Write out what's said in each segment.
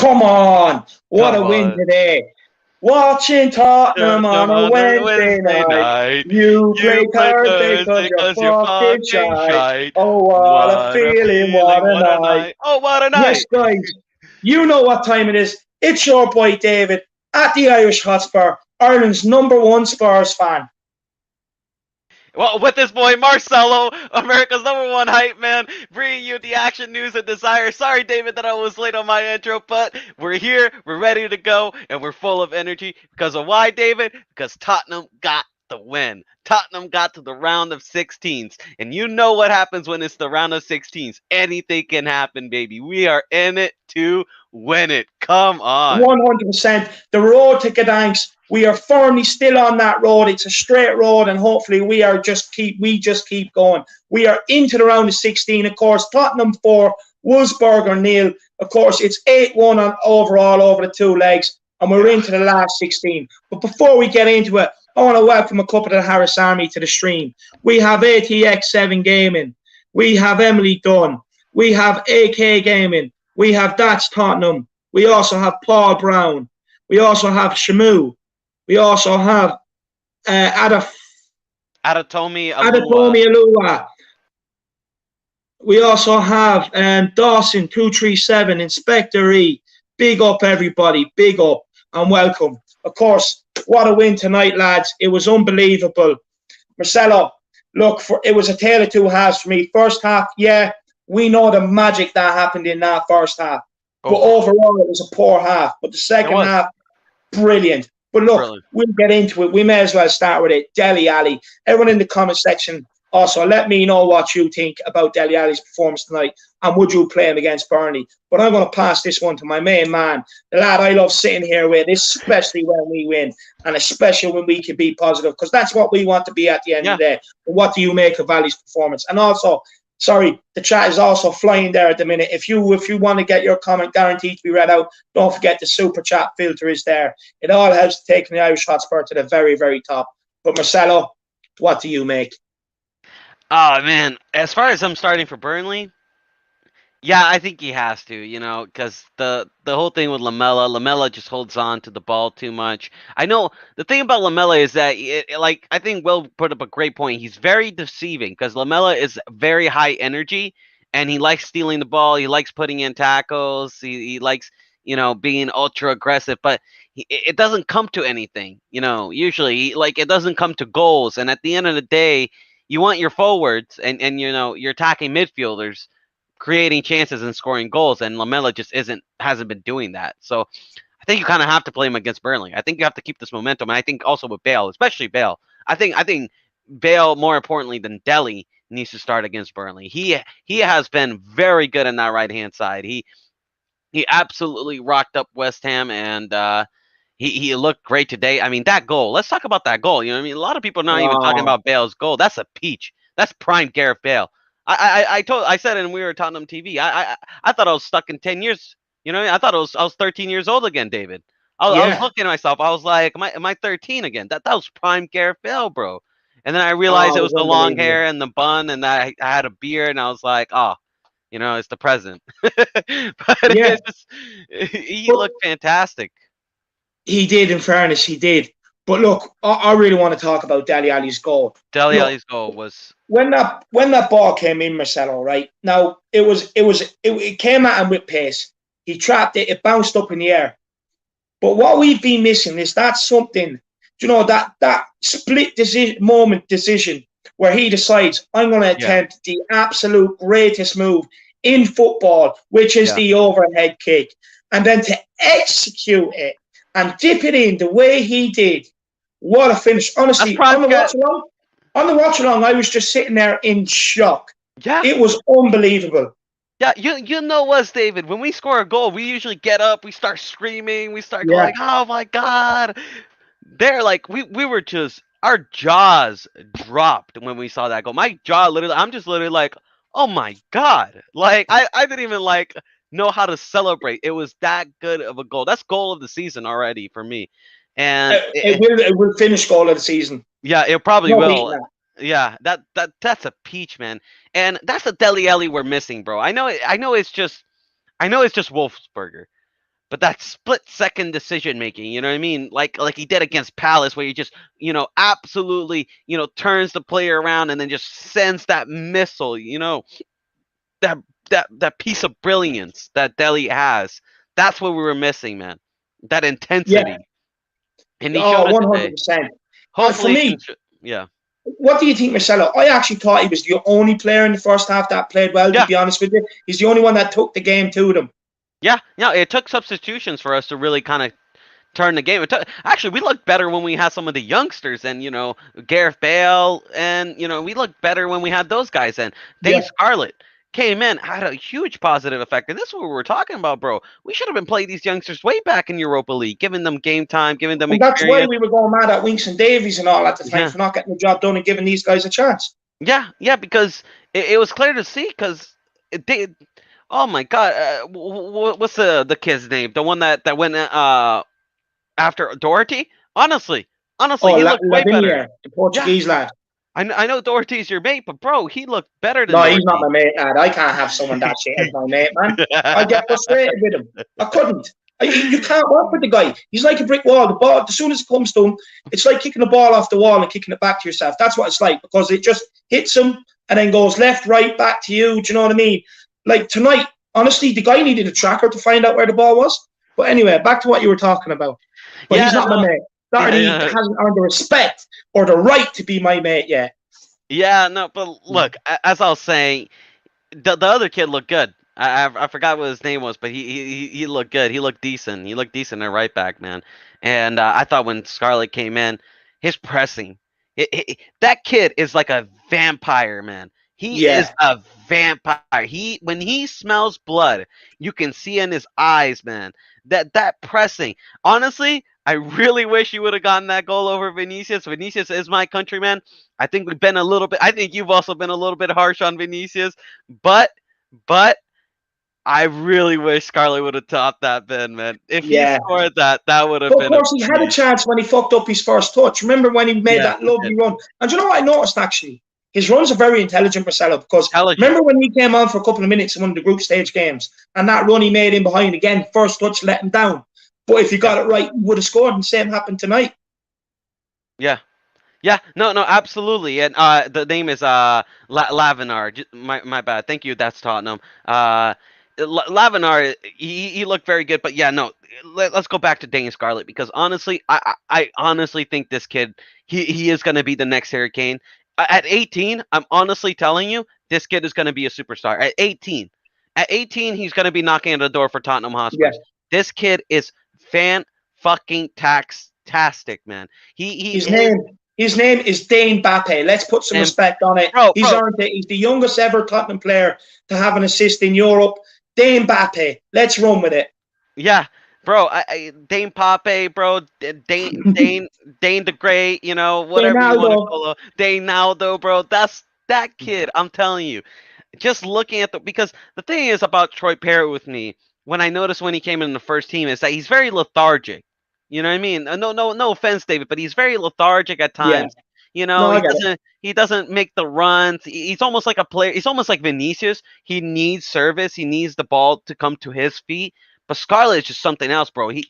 Come on. What a Come win on. today. Watching Tottenham on Tottenham a on a Wednesday Wednesday night. night. You You play play Thursday because Thursday you're 'cause you're fucking fucking shite. shite. Oh, what a What a feeling. What feeling. a What a night. night. Oh, what a Yes, night. guys. You know what time it is. It's your boy David at the Irish Hotspur, Ireland's #1 Spurs fan. Well, with this boy Marcelo, America's #1 hype man, bringing you the action news and desire. Sorry, David, that I was late on my intro, but we're here, we're ready to go, and we're full of energy. Because of why, David? Because Tottenham got the win. Tottenham got to the round of 16s. And you know what happens when it's the round of 16s. Anything can happen, baby. We are in it to win it. Come on. 100%. The road to Gdansk. We are firmly still on that road. It's a straight road, and hopefully we just keep going. We are into the round of 16. Of course, Tottenham 4, Wolfsberger 0. Of course, it's 8-1 on overall over the two legs, and we're into the last 16. But before we get into it, I want to welcome a couple of the Harris Army to the stream. We have ATX7 Gaming. We have Emily Dunn. We have AK Gaming. We have That's Tottenham. We also have Paul Brown. We also have Shamu. We also have Adatomi Alua. We also have Dawson 237, Inspector E. Big up, everybody. Big up and welcome. Of course, what a win tonight, lads. It was unbelievable. Marcelo, look, it was a tale of two halves for me. First half, yeah, we know the magic that happened in that first half. But overall, it was a poor half. But the second half, brilliant. But look, we'll get into it. We may as well start with it. Dele Alli. Everyone in the comment section also let me know what you think about Dele Alli's performance tonight and would you play him against Burnley. But I'm going to pass this one to my main man, the lad I love sitting here with, especially when we win and especially when we can be positive because that's what we want to be at the end of the day. But what do you make of Alli's performance? And also, sorry, the chat is also flying there at the minute. If you want to get your comment guaranteed to be read out, don't forget the super chat filter is there. It all helps to take the Irish Hotspur to the very, very top. But Marcelo, what do you make? Oh, man. As far as I'm starting for Burnley, yeah, I think he has to, because the whole thing with Lamella just holds on to the ball too much. I know the thing about Lamella is that, I think Will put up a great point. He's very deceiving because Lamella is very high energy and he likes stealing the ball. He likes putting in tackles. He likes, being ultra aggressive, but it doesn't come to anything, usually. It doesn't come to goals. And at the end of the day, you want your forwards and your attacking midfielders creating chances and scoring goals, and Lamella just hasn't been doing that. So I think you kind of have to play him against Burnley. I think you have to keep this momentum, and I think also with Bale, especially Bale. I think Bale, more importantly than Dele, needs to start against Burnley. He has been very good on that right hand side. He absolutely rocked up West Ham, and he looked great today. I mean, that goal. Let's talk about that goal. You know what I mean? A lot of people are not even talking about Bale's goal. That's a peach. That's prime Gareth Bale. I said it when we were Tottenham TV. I thought I was stuck in 10 years. I thought I was 13 years old again, David. I was looking at myself. I was like, am I 13 again? That was prime Gareth Bale, bro. And then I realized it was the long hair and the bun, and I had a beard, and I was like, oh, it's the present. But he looked fantastic. He did, in fairness, he did. But look, I really want to talk about Dele Alli's goal. Dele Alli's goal was when that ball came in, Marcelo. Right now, it came at him with pace. He trapped it. It bounced up in the air. But what we've been missing is something. That split decision where he decides I'm going to attempt the absolute greatest move in football, which is the overhead kick, and then to execute it and dip it in the way he did. What a finish. Honestly, on the watch along, I was just sitting there in shock. Yeah. It was unbelievable. Yeah, you know us, David. When we score a goal, we usually get up, we start screaming, we start going, oh my God. We were just, our jaws dropped when we saw that goal. My jaw I'm just literally like, oh my God. I didn't even know how to celebrate. It was that good of a goal. That's goal of the season already for me. And it will finish goal of the season. Yeah, it probably will. Yeah, that's a peach, man. And that's the Dele Alli we're missing, bro. I know it's just Wolfsberger. but that split-second decision making, you know what I mean? Like he did against Palace, where he just, absolutely, turns the player around and then just sends that missile, that that piece of brilliance that Delhi has. That's what we were missing, man. That Yeah. intensity, and he showed Oh, it today. 100%. And for Hopefully, me, yeah, what do you think, Marcelo? I actually thought he was the only player in the first half that played well, to yeah, be honest with you. He's the only one that took the game to them. yeah, yeah. It took substitutions for us to really kind of turn the game. Actually, we looked better when we had some of the youngsters and, Gareth Bale, and, we looked better when we had those guys in. Dane Yeah. Scarlett came in, had a huge positive effect. And this is what we were talking about, bro. We should have been playing these youngsters way back in Europa League, giving them game time, giving them And that's why experience. we were going mad at Winks and Davies and all at the time Yeah. for not getting the job done and giving these guys a chance. Yeah, yeah, because it was clear to see, because they, oh my God, what's the kid's name? The one that went after Doherty? Honestly, Oh, he looked way better. Lavinia, the Yeah, Portuguese lad. I know Doherty's your mate, but bro, he looked better than No, he's not Doherty. my mate, lad. I can't have someone that shit as my mate, man. I get frustrated with him. I couldn't. You can't work with the guy. He's like a brick wall. The ball, as soon as it comes to him, it's like kicking the ball off the wall and kicking it back to yourself. That's what it's like, because it just hits him and then goes left, right, back to you. Do you know what I mean? Like tonight, honestly, the guy needed a tracker to find out where the ball was. But anyway, back to what you were talking about. But he's not my mate. Doherty hasn't earned the respect or the right to be my mate yet. Yeah, no, but look, as I was saying, the other kid looked good. I forgot what his name was, but he looked good. He looked decent. He looked decent at right back, man. And I thought when Scarlett came in, his pressing, that kid is like a vampire, man. He is a vampire. When he smells blood, you can see in his eyes, man. That pressing. Honestly, I really wish you would have gotten that goal over Vinicius. Vinicius is my countryman. I think we've been a little bit. I think you've also been a little bit harsh on Vinicius, but I really wish Scarlett would have topped that, man. If he scored that would have been. Of course, he had a chance when he fucked up his first touch. Remember when he made that lovely run? And you know what I noticed, actually? His runs are very intelligent, Marcelo, because remember when he came on for a couple of minutes in one of the group stage games, and that run he made in behind again, first touch let him down. But if he got it right, he would have scored, and the same happened tonight. Yeah. Yeah, no, absolutely, and the name is Lavinar. My bad. Thank you. That's Tottenham. Lavinar, he looked very good, but yeah, no. Let's go back to Dane Scarlett, because honestly, I honestly think this kid, he is going to be the next Harry Kane. At 18, I'm honestly telling you, this kid is going to be a superstar. At 18, he's going to be knocking at the door for Tottenham Hotspur. Yeah. This kid is fan-fucking-tastic, man. His name is Dane Bappe. Let's put some respect on it. He's earned it. He's the youngest ever Tottenham player to have an assist in Europe. Dane Bappe. Let's run with it. Yeah, bro. Dane Pape, bro. Dane the Great. Whatever you want to call him. Daynaldo, bro. That's that kid. I'm telling you. Just looking at because the thing is about Troy Parrott with me, when I noticed when he came in the first team, is that he's very lethargic. You know what I mean? No offense, David, but he's very lethargic at times. Yeah. He doesn't make the runs. He's almost like a player. He's almost like Vinicius. He needs service. He needs the ball to come to his feet. But Scarlett is just something else, bro. He's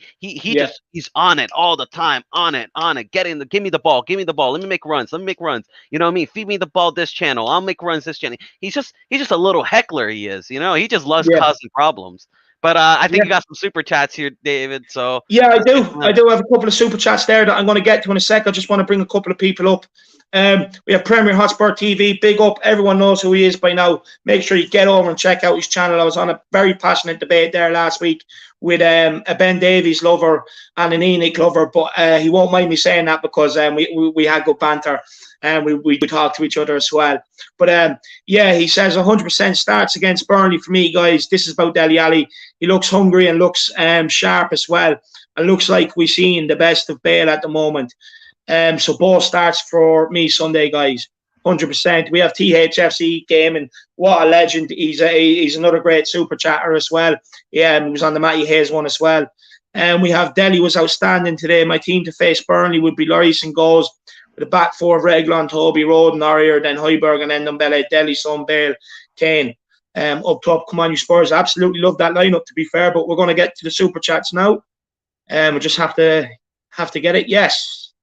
on it all the time. On it. Give me the ball. Let me make runs. You know what I mean? Feed me the ball this channel. I'll make runs this channel. He's just a little heckler, he is. He just loves causing problems. But I think you got some super chats here, David. So yeah, I do. I do have a couple of super chats there that I'm going to get to in a sec. I just want to bring a couple of people up. We have Premier Hotspur TV. Big up. Everyone knows who he is by now. Make sure you get over and check out his channel. I was on a very passionate debate there last week with a Ben Davies lover and an Enoch lover, but he won't mind me saying that because we had good banter and we talked to each other as well. But yeah, he says 100% starts against Burnley for me, guys. This is about Dele Alli. He looks hungry and looks sharp as well. And looks like we're seeing the best of Bale at the moment. So ball starts for me Sunday, guys. 100%. We have THFC Gaming. What a legend. He's another great super chatter as well. Yeah, he was on the Matty Hayes one as well. And we have Dele was outstanding today. My team to face Burnley would be Lloris and goals with a back four of Reguilon, Toby, Roden, Aurier, then Højbjerg, and then Ndombele, Dele, Son, Bale, Kane. up top. Come on, you Spurs. Absolutely love that lineup, to be fair. But we're going to get to the super chats now. We just have to get it. Yes.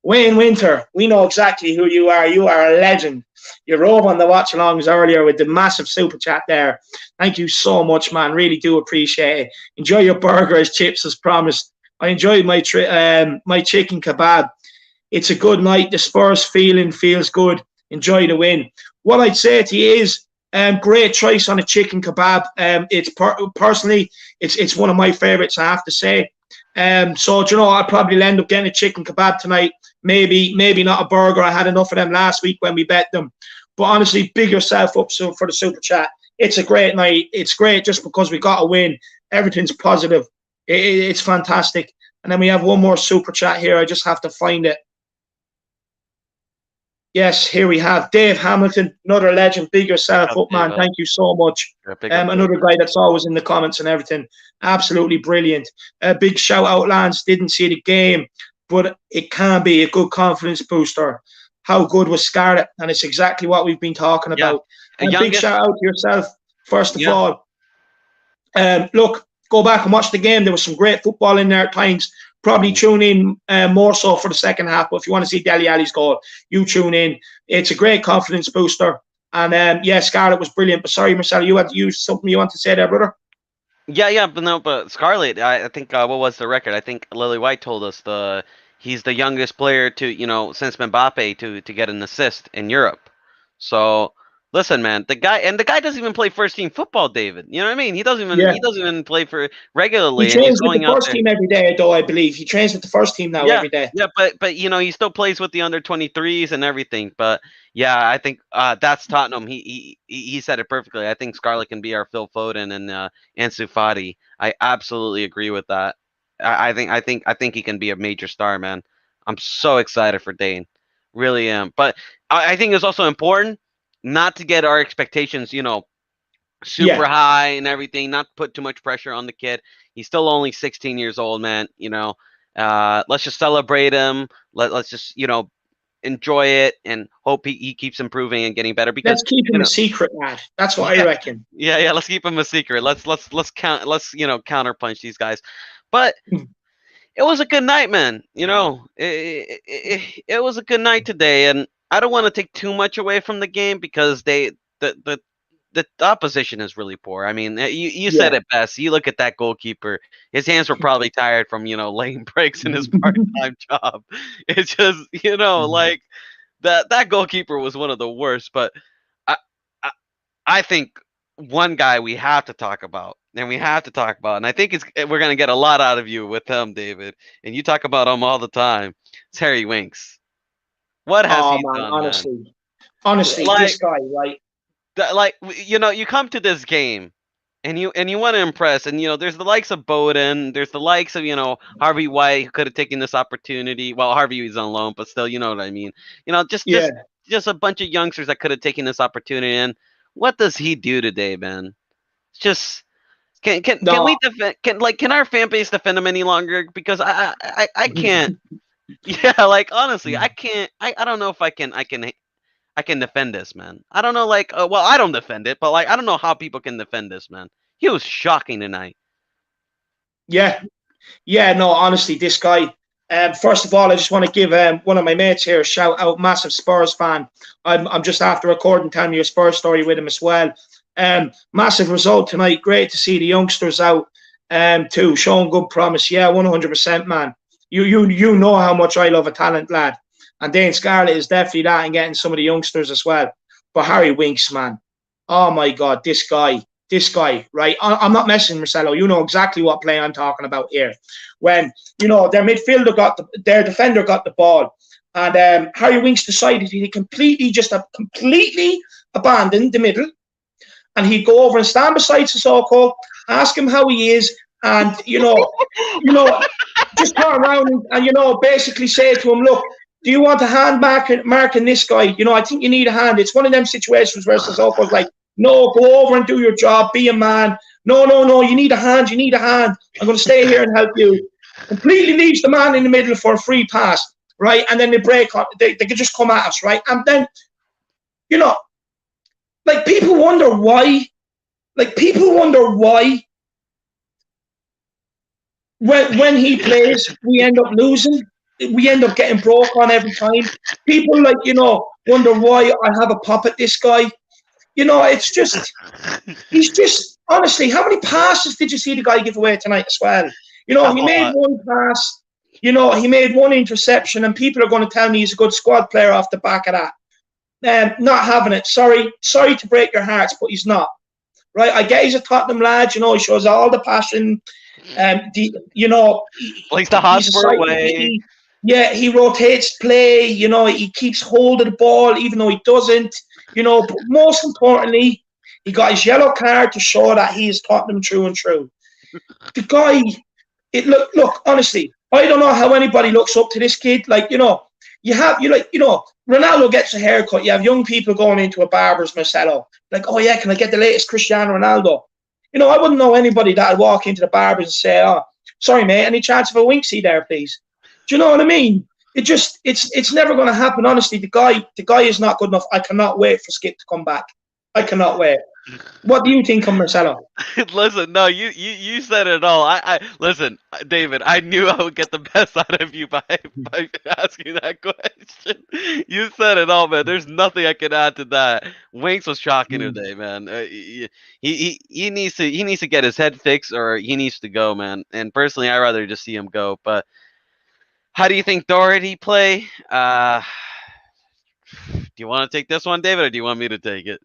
Wayne Winter, we know exactly who you are. You are a legend. You're over on the watch-alongs earlier with the massive super chat there. Thank you so much, man. Really do appreciate it. Enjoy your burger as chips as promised. I enjoyed my chicken kebab. It's a good night. The Spurs feels good. Enjoy the win. What I'd say to you is, great choice on a chicken kebab. It's personally, it's one of my favorites, I have to say. So, I'll probably end up getting a chicken kebab tonight. Maybe not a burger. I had enough of them last week when we bet them. But honestly, big yourself up for the super chat. It's a great night. It's great just because we got a win. Everything's positive. It's fantastic. And then we have one more super chat here. I just have to find it. Yes, here we have Dave Hamilton, another legend. Big yourself up, man. Thank you so much. Another guy that's always in the comments and everything. Absolutely brilliant. Big shout out, Lance. Didn't see the game, but it can be a good confidence booster. How good was Scarlett? And it's exactly what we've been talking about. And big shout out to yourself, first of all. Look, go back and watch the game. There was some great football in there at times. Probably tune in more so for the second half. But if you want to see Dele Alli's goal, you tune in. It's a great confidence booster. And Scarlett was brilliant. But sorry, Marcelo, you had something you want to say there, brother? But Scarlett, I think what was the record? I think Lily White told us he's the youngest player to since Mbappe to get an assist in Europe. So listen, man, the guy doesn't even play first team football, David. You know what I mean? He doesn't even play for regularly. He trains with the first team every day, though, I believe. He trains with the first team now every day. Yeah, but he still plays with the under 23s and everything. But yeah, I think that's Tottenham. He said it perfectly. I think Scarlett can be our Phil Foden and Ansu Fati. I absolutely agree with that. I think he can be a major star, man. I'm so excited for Dane. Really am. But I think it's also important not to get our expectations, super high and everything, not put too much pressure on the kid. He's still only 16 years old, man. Let's just celebrate him. Let's just, enjoy it and hope he keeps improving and getting better. Because let's keep him a secret, lad. That's what I reckon. Yeah, let's keep him a secret. Let's counterpunch these guys. But it was a good night, man. It was a good night today, and I don't want to take too much away from the game because the opposition is really poor. I mean, you said it best. You look at that goalkeeper; his hands were probably tired from laying bricks in his part-time job. It's just like that goalkeeper was one of the worst. But I think one guy we have to talk about, and I think we're gonna get a lot out of you with him, David. And you talk about him all the time. It's Harry Winks. What has he done, honestly, like, this guy, right? You come to this game, and you want to impress, and there's the likes of Bowden, there's the likes of Harvey White, who could have taken this opportunity. Well, Harvey was on loan, but still, you know what I mean. Just a bunch of youngsters that could have taken this opportunity. And what does he do today, man? It's just can we defend? Can our fan base defend him any longer? Because I can't. Yeah, honestly, I can't. I don't know if I can defend this, man. I don't know, I don't defend it, but I don't know how people can defend this, man. He was shocking tonight. Yeah, no, honestly, this guy. First of all, I just want to give one of my mates here a shout out. Massive Spurs fan. I'm just after recording, telling you a Spurs story with him as well. Massive result tonight. Great to see the youngsters out too, showing good promise. Yeah, 100%, man. You know how much I love a talent lad. And Dane Scarlett is definitely that, and getting some of the youngsters as well. But Harry Winks, man. Oh, my God, this guy, right? I'm not messing, Marcelo. You know exactly what play I'm talking about here. When, their midfielder their defender got the ball, and Harry Winks decided he completely abandoned the middle, and he'd go over and stand beside Sissoko, ask him how he is, and, just turn around and basically say to him, look, do you want a hand marking this guy? I think you need a hand. It's one of them situations where Sissoko's like, no, go over and do your job. Be a man. No, you need a hand. I'm going to stay here and help you. Completely leaves the man in the middle for a free pass, right? And then they break on. They could just come at us, right? And then, people wonder why Like, people wonder why when he plays, we end up losing. We end up getting broke on every time. People, like, wonder why I have a pop at this guy. It's just, he's just, honestly, how many passes did you see the guy give away tonight as well? He made one pass, he made one interception, and people are going to tell me he's a good squad player off the back of that. Not having it. Sorry to break your hearts, but he's not. Right? I get he's a Tottenham lad, he shows all the passion. Plays the Hotspur way. Yeah, he rotates play. He keeps hold of the ball, even though he doesn't. But most importantly, he got his yellow card to show that he is Tottenham true and true. The guy, look. Honestly, I don't know how anybody looks up to this kid. Like, Ronaldo gets a haircut. You have young people going into a barber's, Marcelo. Like, oh yeah, can I get the latest Cristiano Ronaldo? I wouldn't know anybody that would walk into the barber's and say, "Oh, sorry, mate, any chance of a Winksy there, please?" Do you know what I mean? It's never going to happen. Honestly, the guy is not good enough. I cannot wait for Skip to come back. I cannot wait. What do you think of Marcelo? Listen, no, you said it all. I listen, David. I knew I would get the best out of you by asking that question. You said it all, man. There's nothing I can add to that. Winks was shocking today, man. He needs to get his head fixed, or he needs to go, man. And personally, I'd rather just see him go. But how do you think Doherty play? Do you want to take this one, David, or do you want me to take it?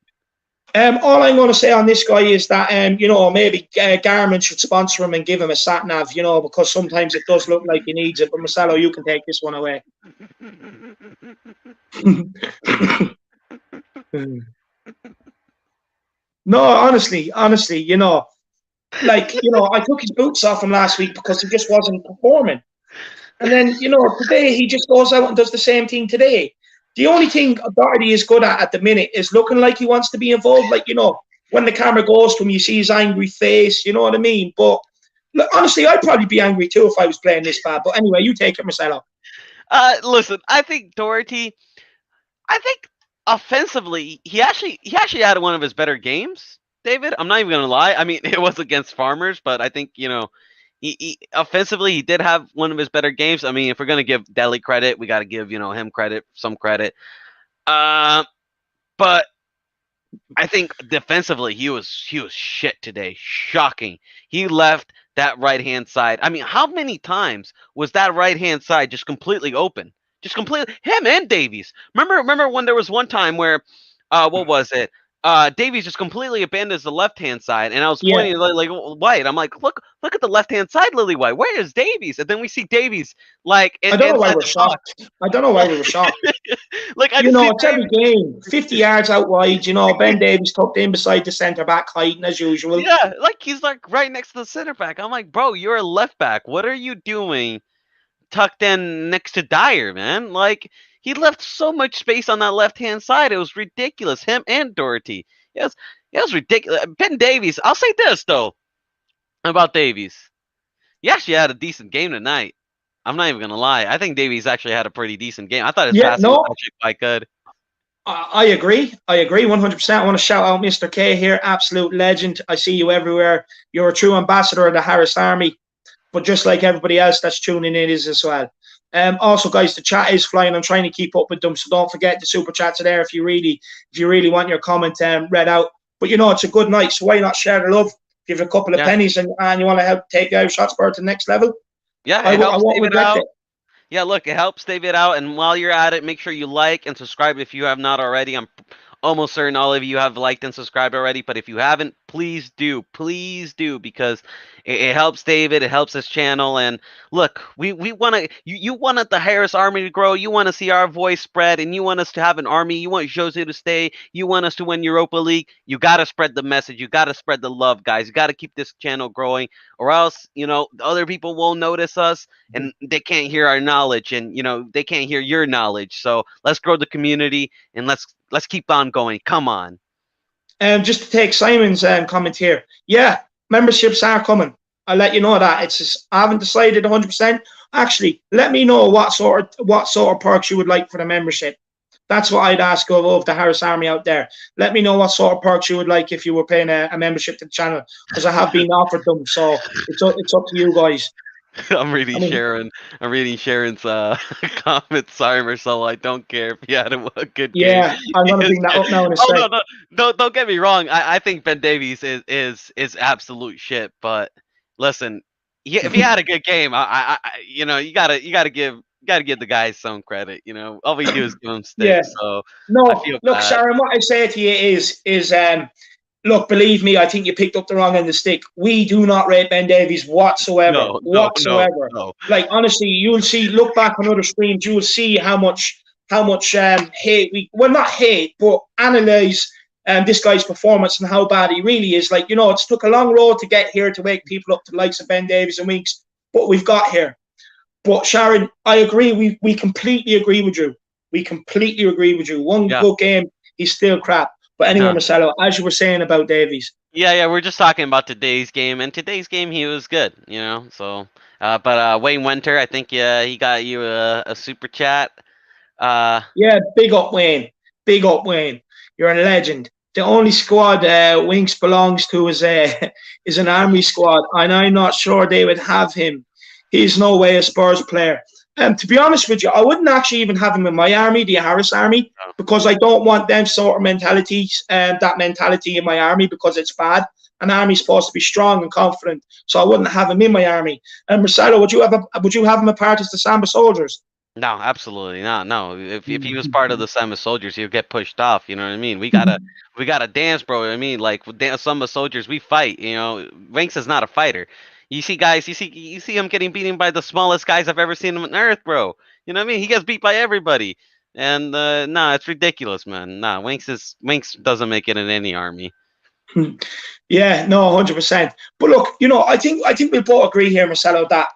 All I'm going to say on this guy is that, maybe Garmin should sponsor him and give him a sat nav, because sometimes it does look like he needs it. But Marcelo, you can take this one away. No, honestly, I took his boots off him last week because he just wasn't performing. And then, today he just goes out and does the same thing today. The only thing Doherty is good at the minute is looking like he wants to be involved. Like, when the camera goes to him, you see his angry face, you know what I mean? But look, honestly, I'd probably be angry too if I was playing this bad. But anyway, you take it, Marcelo. Listen, I think Doherty, offensively, he actually had one of his better games, David. I'm not even going to lie. I mean, it was against Farmers, but I think, he offensively, he did have one of his better games. I mean, if we're going to give Dele credit, we got to give, him credit, some credit. But I think defensively, he was shit today. Shocking. He left that right-hand side. I mean, how many times was that right-hand side just completely open? Just completely, him and Davies. Remember when there was one time where, what was it? Davies just completely abandons the left-hand side, and I was pointing like White. I'm like, look at the left-hand side, Lily White. Where is Davies? And then we see Davies I don't know why we're shocked. Like, it's every game, 50 yards out wide. Ben Davies tucked in beside the centre back, hiding as usual. Yeah, like he's like right next to the centre back. I'm like, bro, you're a left back. What are you doing, tucked in next to Dyer, man? Like, he left so much space on that left-hand side. It was ridiculous. Him and Doherty. It was ridiculous. Ben Davies, I'll say this, though, about Davies. He actually had a decent game tonight. I'm not even going to lie. I think Davies actually had a pretty decent game. I thought his passing was actually quite good. I agree 100%. I want to shout out Mr. K here. Absolute legend. I see you everywhere. You're a true ambassador of the Harris Army. But just like everybody else that's tuning in is as well. Also, guys, the chat is flying. I'm trying to keep up with them, so don't forget the super chats are there if you really want your comment read out. But it's a good night, so why not share the love? Give it a couple of pennies, and you want to help take the Irish Hotspur to the next level. Yeah, I won't regret it. Yeah, look, it helps David out, and while you're at it, make sure you like and subscribe if you have not already. I'm almost certain all of you have liked and subscribed already, but if you haven't, please do, because it helps David, it helps his channel. And look, we want to, you wanted the Harris Army to grow, you want to see our voice spread, and you want us to have an army, you want Jose to stay, you want us to win Europa League. You got to spread the message, you got to spread the love, guys. You got to keep this channel growing, or else other people won't notice us and they can't hear our knowledge, and they can't hear your knowledge. So let's grow the community, and let's keep on going. Come on. Just to take Simon's comment here. Yeah, memberships are coming. I'll let you know that. It's just, I haven't decided 100%. Actually, let me know what sort of perks you would like for the membership. That's what I'd ask of the Harris Army out there. Let me know what sort of perks you would like if you were paying a membership to the channel, because I have been offered them. So it's up to you guys. I'm reading I mean, Sharon. I'm reading Sharon's comments. Sorry, Marcelo. I don't care if he had a good game. yeah, I'm going to bring that up now in a Oh sec. no, don't get me wrong. I think Ben Davies is absolute shit. But listen, if he had a good game, you know, you gotta give the guys some credit. You know, all we do is give him Yeah. sticks. So I No, feel look, bad. Sharon, what I say to you is look, believe me, I think you picked up the wrong end of the stick. We do not rate Ben Davies whatsoever. Whatsoever. No. Like, honestly, you'll see, look back on other streams, you will see how much hate not hate, but analyze this guy's performance and how bad he really is. Like, you know, it's took a long road to get here to wake people up to the likes of Ben Davies and Winks, but we've got here. But Sharon, I agree. We completely agree with you. We completely agree with you. One good game, he's still crap. But anyway, Marcelo, as you were saying about Davies. Yeah, we're just talking about today's game, and today's game he was good, you know. So, but Wayne Winter, I think he got you a super chat. Yeah, big up Wayne. Big up Wayne. You're a legend. The only squad Winks belongs to is an army squad, and I'm not sure they would have him. He's no way a Spurs player. To be honest with you, I wouldn't actually even have him in my army, the Harris Army, because I don't want them sort of mentalities, that mentality in my army, because it's bad. An army's supposed to be strong and confident, so I wouldn't have him in my army. And Marcelo, would you have him a part as the Samba soldiers? No, absolutely not. No, if he was part of the Samba soldiers, he would get pushed off. You know what I mean? We gotta dance, bro. I mean, like with Samba soldiers, we fight. You know, Winks is not a fighter. You see, guys, you see him getting beaten by the smallest guys I've ever seen on Earth, bro. You know what I mean? He gets beat by everybody, and nah, it's ridiculous, man. Nah, Winks doesn't make it in any army. Yeah, no, 100%. But look, you know, I think we both agree here, Marcelo, that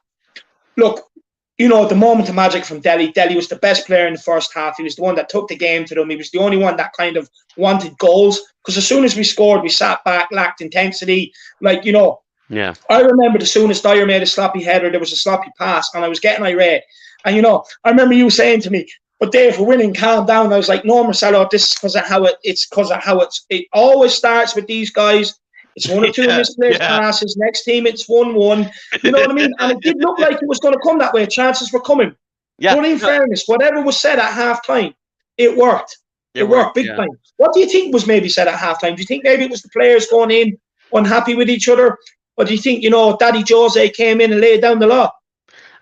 look, you know, the moment of magic from Delhi. Delhi was the best player in the first half. He was the one that took the game to them. He was the only one that kind of wanted goals. Because as soon as we scored, we sat back, lacked intensity. Like, you know, yeah. I remember as soon as Dyer made a sloppy header, there was a sloppy pass, and I was getting irate. And, you know, I remember you saying to me, but Dave, we're winning, calm down. I was like, no, Marcelo, this is because of how it always starts with these guys. It's one or two misplaced passes. Next team, it's 1-1. You know what I mean? And it did look like it was going to come that way. Chances were coming. Yeah. But in fairness, whatever was said at halftime, it worked. It worked big time. What do you think was maybe said at halftime? Do you think maybe it was the players going in unhappy with each other? Or do you think, you know, Daddy Jose came in and laid down the law?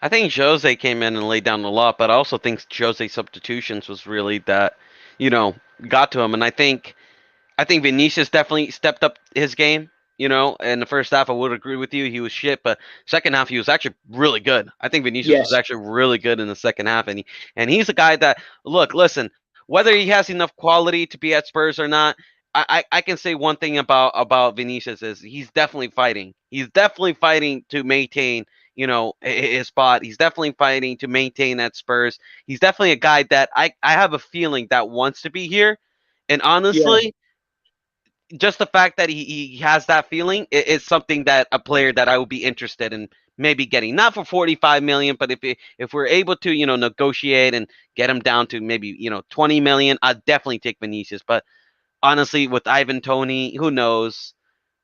I think Jose came in and laid down the law, but I also think Jose's substitutions was really that, you know, got to him. And I think Vinicius definitely stepped up his game. You know, in the first half, I would agree with you. He was shit, but second half, he was actually really good. I think Vinicius was actually really good in the second half, and he's a guy that, listen, whether he has enough quality to be at Spurs or not, I can say one thing about Vinicius is he's definitely fighting. He's definitely fighting to maintain, you know, his spot. He's definitely fighting to maintain at Spurs. He's definitely a guy that I have a feeling that wants to be here, and honestly. Just the fact that he has that feeling is something that a player that I would be interested in maybe getting, not for 45 million, but if we're able to, you know, negotiate and get him down to maybe, you know, 20 million, I'd definitely take Vinicius. But honestly, with Ivan Toney, who knows?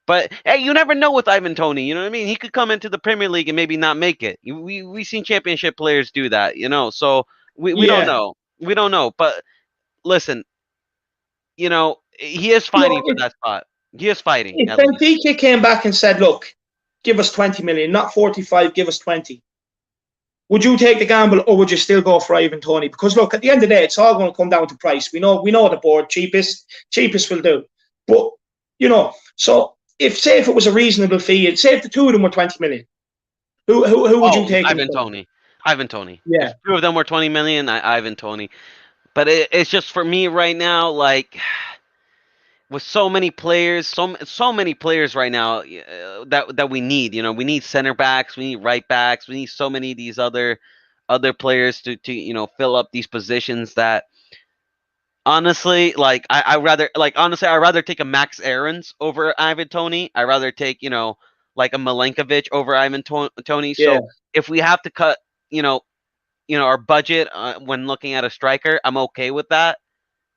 But hey, you never know with Ivan Toney. You know what I mean? He could come into the Premier League and maybe not make it. We've seen championship players do that, you know. So we don't know. We don't know. But listen, you know, he is fighting for that spot. He is fighting. If Benfica came back and said, look, give us 20 million, not 45, give us 20. Would you take the gamble, or would you still go for Ivan Toney? Because look, at the end of the day, it's all going to come down to price. We know the board, cheapest will do. But, you know, so if it was a reasonable fee, say if the two of them were 20 million, who would you take? Ivan Toney. Yeah. If two of them were 20 million, Ivan Toney. But it's just for me right now, like with so many players, so many players right now that we need. You know, we need center backs, we need right backs, we need so many of these other players to you know fill up these positions that. Honestly, like I rather take a Max Aarons over Ivan Toney. I rather take, you know, like a Milenkovic over Ivan Toney. So if we have to cut, you know, our budget when looking at a striker, I'm okay with that.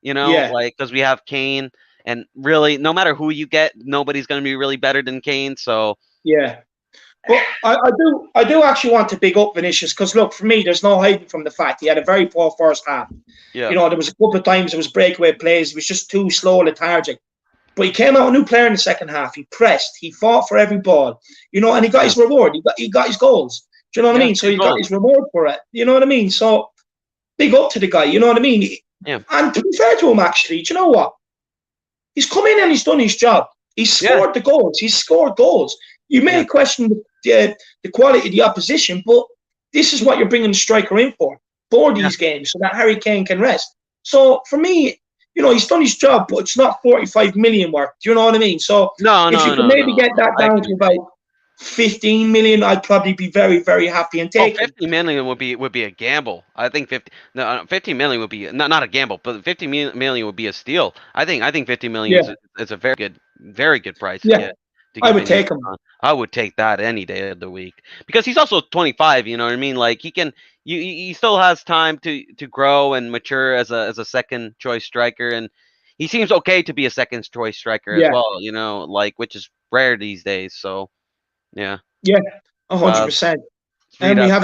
You know, Yeah. like because we have Kane, and really, no matter who you get, nobody's going to be really better than Kane. So Yeah. But I do actually want to big up Vinicius because look, for me, there's no hiding from the fact he had a very poor first half. yeah, There was a couple of times it was breakaway plays. He was just too slow, lethargic. But he came out a new player in the second half. He pressed. He fought for every ball. And he got his reward. He got his goals. Do you know what I mean? So he got his reward for it. You know what I mean? So big up to the guy. You know what I mean? Yeah. And to be fair to him, actually, do you know what? He's come in and he's done his job. He's scored the goals. He's scored goals. You may question the quality of the opposition, but this is what you're bringing the striker in for these games, so that Harry Kane can rest. So for me, he's done his job, but it's not 45 million worth. Do you know what I mean? So if you can maybe get that down to about 15 million, I'd probably be very, very happy and take 50 million would be a gamble. I think 15 million would be not a gamble, but 50 million would be a steal. I think 50 million is a very good price to get. I would take him. I would take that any day of the week because he's also 25. You know what I mean? Like he still has time to grow and mature as a second choice striker, and he seems okay to be a second choice striker as well. Like which is rare these days. So yeah. 100%. And we have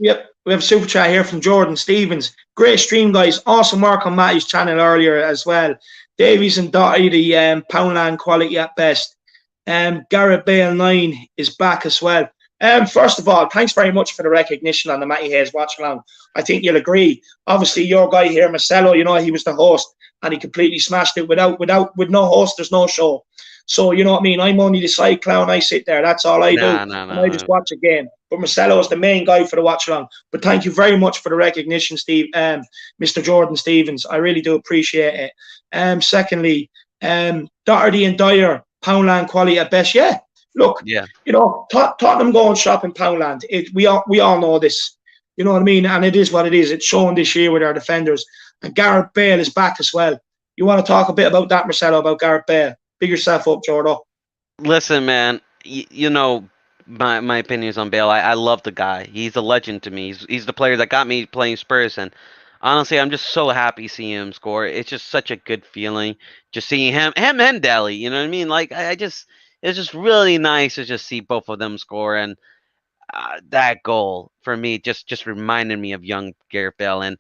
we have a super chat here from Jordan Stevens. Great stream, guys. Awesome work on Matty's channel earlier as well. Davies and Doherty, Poundland quality at best. Gareth Bale 9 is back as well. First of all, thanks very much for the recognition on the Matty Hayes watch along. I think you'll agree. Obviously, your guy here, Marcelo, he was the host and he completely smashed it. With no host, there's no show. So you know what I mean. I'm only the side clown. I sit there. That's all I do. I just watch a game. But Marcelo is the main guy for the watch along. But thank you very much for the recognition, Steve. Mr. Jordan Stevens. I really do appreciate it. Secondly, Doherty and Dyer. Poundland quality at best. Yeah. Look, Tottenham going shop in Poundland. We all know this. You know what I mean? And it is what it is. It's shown this year with our defenders. And Gareth Bale is back as well. You want to talk a bit about that, Marcelo, about Gareth Bale? Big yourself up, Jordo. Listen, man, my opinions on Bale. I love the guy. He's a legend to me. He's the player that got me playing Spurs, and honestly, I'm just so happy seeing him score. It's just such a good feeling just seeing him and Dele. You know what I mean? Like it's just really nice to just see both of them score, and that goal for me just reminded me of young Gareth Bale. And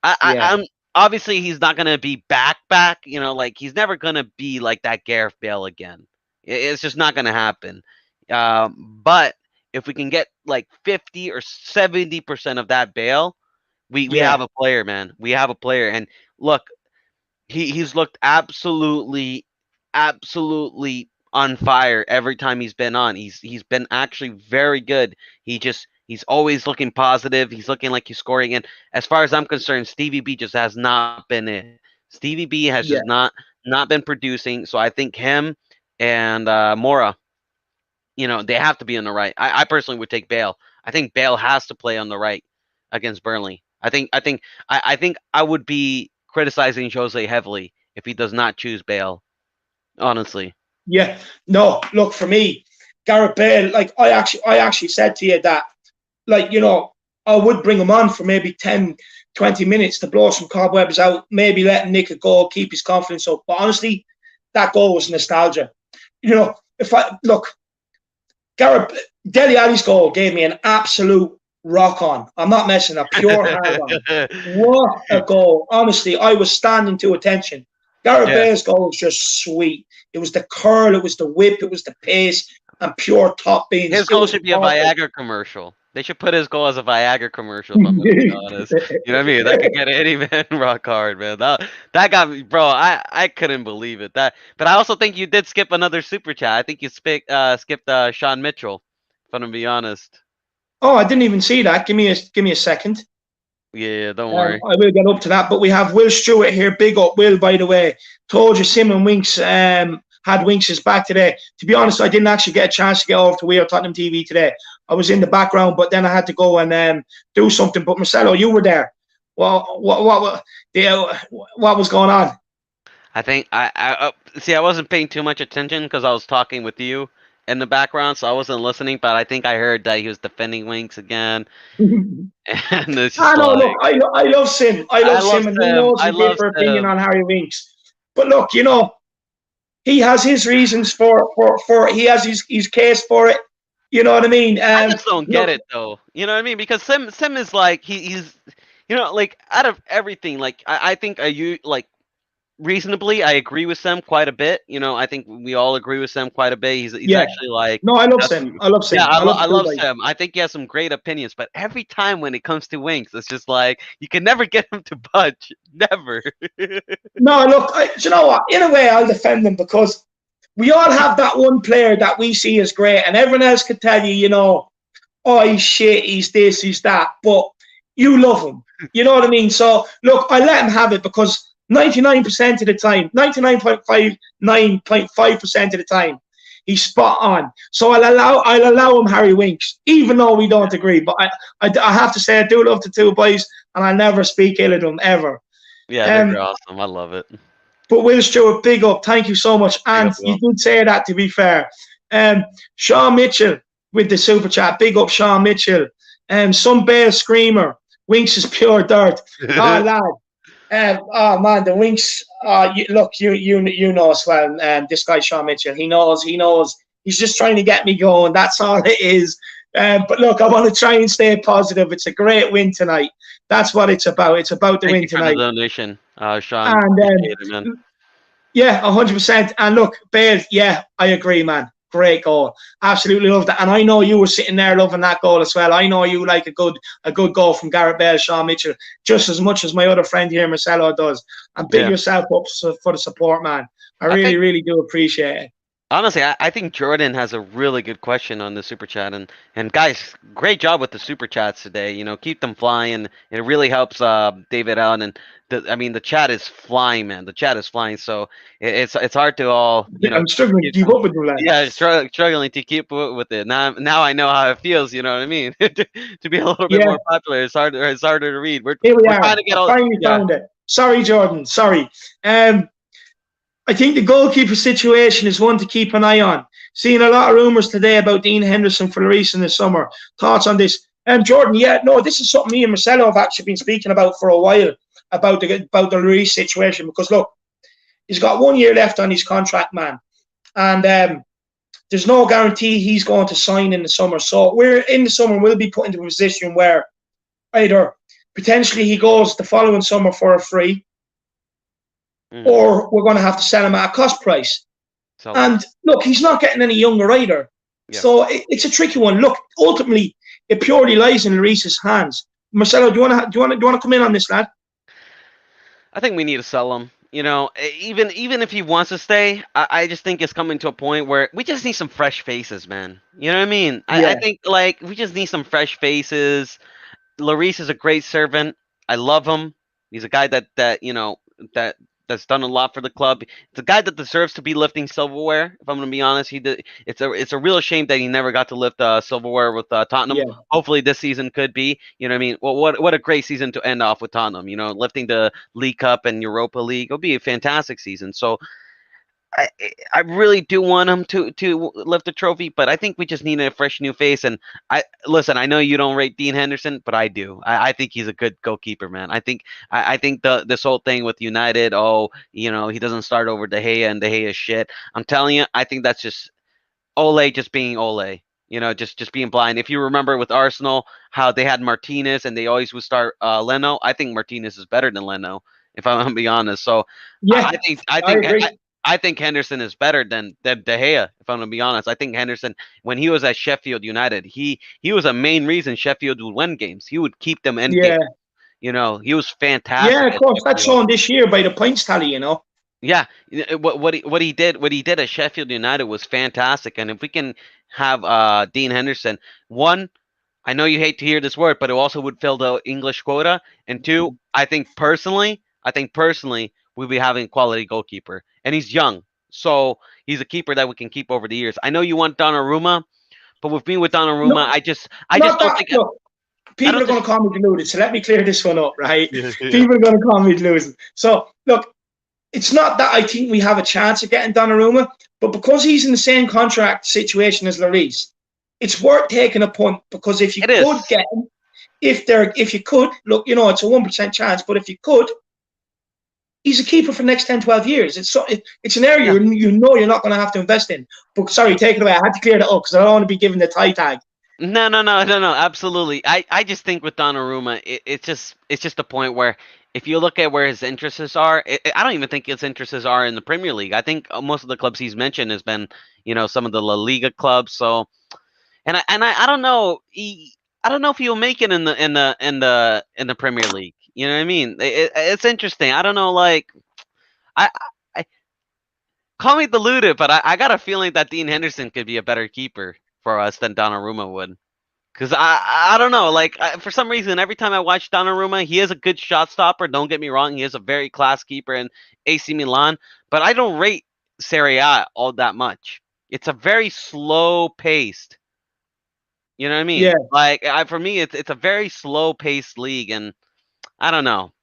I'm obviously he's not gonna be back. Like he's never gonna be like that Gareth Bale again. It's just not gonna happen. But if we can get like 50 or 70% of that Bale. We have a player, man. We have a player, and look, he's looked absolutely on fire every time he's been on. He's been actually very good. He's always looking positive. He's looking like he's scoring. And as far as I'm concerned, Stevie B just has not been it. Stevie B has just not been producing. So I think him and Mora, they have to be on the right. I personally would take Bale. I think Bale has to play on the right against Burnley. I think I would be criticizing Jose heavily if he does not choose Bale. Honestly. Yeah. No, look, for me, Gareth Bale, like I actually said to you that, like, I would bring him on for maybe 10, 20 minutes to blow some cobwebs out, maybe let him nick a goal, keep his confidence up. But honestly, that goal was nostalgia. Gareth Dele Alli's goal gave me an absolute rock on. I'm not messing up. Pure hard on. What a goal. Honestly, I was standing to attention. Gareth Bale's goal was just sweet. It was the curl, it was the whip, it was the pace, and pure top beans. His goal should be a Viagra commercial. They should put his goal as a Viagra commercial, if I'm going to be honest. You know what I mean? That could get any man rock hard, man. That got me, bro. I couldn't believe it. But I also think you did skip another super chat. I think you skipped Sean Mitchell, if I'm going to be honest. Oh, I didn't even see that. Give me a second. Yeah, don't worry. I will get up to that. But we have Will Stewart here. Big up, Will, by the way. Told you Simon Winks had Winks' back today. To be honest, I didn't actually get a chance to get over to We Are Tottenham TV today. I was in the background, but then I had to go and do something. But Marcelo, you were there. Well, what was going on? I think I wasn't paying too much attention because I was talking with you, in the background, so I wasn't listening. But I think I heard that he was defending Winks again, and it's I just know. like Look, I love Sim. I I love love Sim, and he Sim. knows I his love different opinion Sim. on Harry Winks. But look, he has his reasons for he has his case for it. You know what I mean? I just don't get Look, it though. You know what I mean? Because Sim is like he's like out of everything. Like I think like reasonably, I agree with Sam quite a bit. I think we all agree with Sam quite a bit. He's yeah. actually like No, I love has Sim. some, I love yeah, Sim. I love the I cool love guy. Sam. I think he has some great opinions, but every time when it comes to Winks, it's just like you can never get him to budge. Never. No, look, do you know what? In a way, I'll defend them because we all have that one player that we see as great, and everyone else could tell you, oh, he's shit, he's this, he's that, but you love him. You know what I mean? So, look, I let him have it because 99% of the time, 99.59.5% of the time, he's spot on. So I'll allow him Harry Winks, even though we don't agree. But I have to say I do love the two boys, and I never speak ill of them ever. Yeah, they're Um, awesome. I love it. but Will Stewart, big up. Thank you so much. Big And up, you Will. did say that, to be fair. Sean Mitchell with the super chat. Big up, Sean Mitchell. Some Bale screamer. Winks is pure dirt. Oh, lad. Oh, man, the Winks. Look, you know as well. This guy, Sean Mitchell, he knows. He's just trying to get me going. That's all it is. But look, I want to try and stay positive. It's a great win tonight. That's what it's about. It's about the Thank win you for the tonight. donation, Sean. And Appreciate it, man. yeah, 100%. And look, Bale, yeah, I agree, man. Great goal. Absolutely loved it. And I know you were sitting there loving that goal as well. I know you like a good goal from Gareth Bale, Sean Mitchell, just as much as my other friend here, Marcelo, does. And big Yeah. yourself up for the support, man. I I really, think really do appreciate it. Honestly, I think Jordan has a really good question on the super chat, and guys, great job with the super chats today. Keep them flying. It really helps David out, and the chat is flying, man. The chat is flying, so it's hard to all I'm struggling to keep up with you, lad. yeah, struggling to keep with it. Now I know how it feels. You know what I mean? To be a little bit Yeah, more popular, it's harder to read. We're here we we're are. trying to get I all finally yeah. found it. Sorry, Jordan. Sorry. I think the goalkeeper situation is one to keep an eye on. Seeing a lot of rumours today about Dean Henderson for Lloris in the summer. Thoughts on this? Jordan, yeah, no, this is something me and Marcelo have actually been speaking about for a while, about the Lloris situation, because look, he's got 1 year left on his contract, man. And there's no guarantee he's going to sign in the summer. So we'll be put into a position where either potentially he goes the following summer for a free, or we're going to have to sell him at a cost price. And look, he's not getting any younger either. Yeah. So it's a tricky one. Look, ultimately, it purely lies in Lloris's hands. Marcelo, do you want to come in on this, lad? I think we need to sell him. Even if he wants to stay, I just think it's coming to a point where we just need some fresh faces, man. You know what I mean? Yeah. I think we just need some fresh faces. Lloris is a great servant. I love him. He's a guy that's done a lot for the club. It's a guy that deserves to be lifting silverware. If I'm going to be honest, he did. It's a real shame that he never got to lift silverware with Tottenham. Yeah. Hopefully this season could be. You know what I mean? Well, what a great season to end off with Tottenham. Lifting the League Cup and Europa League. It'll be a fantastic season. So I really do want him to lift the trophy, but I think we just need a fresh new face. And I know you don't rate Dean Henderson, but I do. I think he's a good goalkeeper, man. I think this whole thing with United, he doesn't start over De Gea and De Gea is shit. I'm telling you, I think that's just Ole just being Ole. Just being blind. If you remember with Arsenal, how they had Martinez and they always would start Leno. I think Martinez is better than Leno, if I'm gonna be honest. So yeah, I think Henderson is better than De Gea, if I'm going to be honest. I think Henderson, when he was at Sheffield United, he was a main reason Sheffield would win games. He would keep them in games. He was fantastic. Yeah, of course. That's shown this year by the points tally, Yeah, what he did at Sheffield United was fantastic. And if we can have Dean Henderson, one, I know you hate to hear this word, but it also would fill the English quota. And two, I think personally, we'll be having a quality goalkeeper. And he's young, so he's a keeper that we can keep over the years. I know you want Donnarumma, but with me with Donnarumma, I just don't think. Look, people are going to call me deluded, so let me clear this one up, right? People are going to call me deluded. So, look, it's not that I think we have a chance of getting Donnarumma, but because he's in the same contract situation as Lloris, it's worth taking a punt, because if you It is. could get him, if you could, look, it's a 1% chance, but if you could, he's a keeper for the next 10, 12 years. It's an area you're not going to have to invest in. But sorry, take it away. I had to clear that up because I don't want to be given the tie tag. No, absolutely. I just think with Donnarumma, it's just a point where if you look at where his interests are, I don't even think his interests are in the Premier League. I think most of the clubs he's mentioned has been, some of the La Liga clubs. So, and I don't know, I don't know if he'll make it in the Premier League. You know what I mean? It's interesting. I don't know, like, I call me deluded, but I got a feeling that Dean Henderson could be a better keeper for us than Donnarumma would. Because I don't know, like, for some reason, every time I watch Donnarumma, he is a good shot stopper. Don't get me wrong, he is a very class keeper in AC Milan, but I don't rate Serie A all that much. It's a very slow paced. You know what I mean? Yeah. Like, for me, it's a very slow paced league, and I don't know.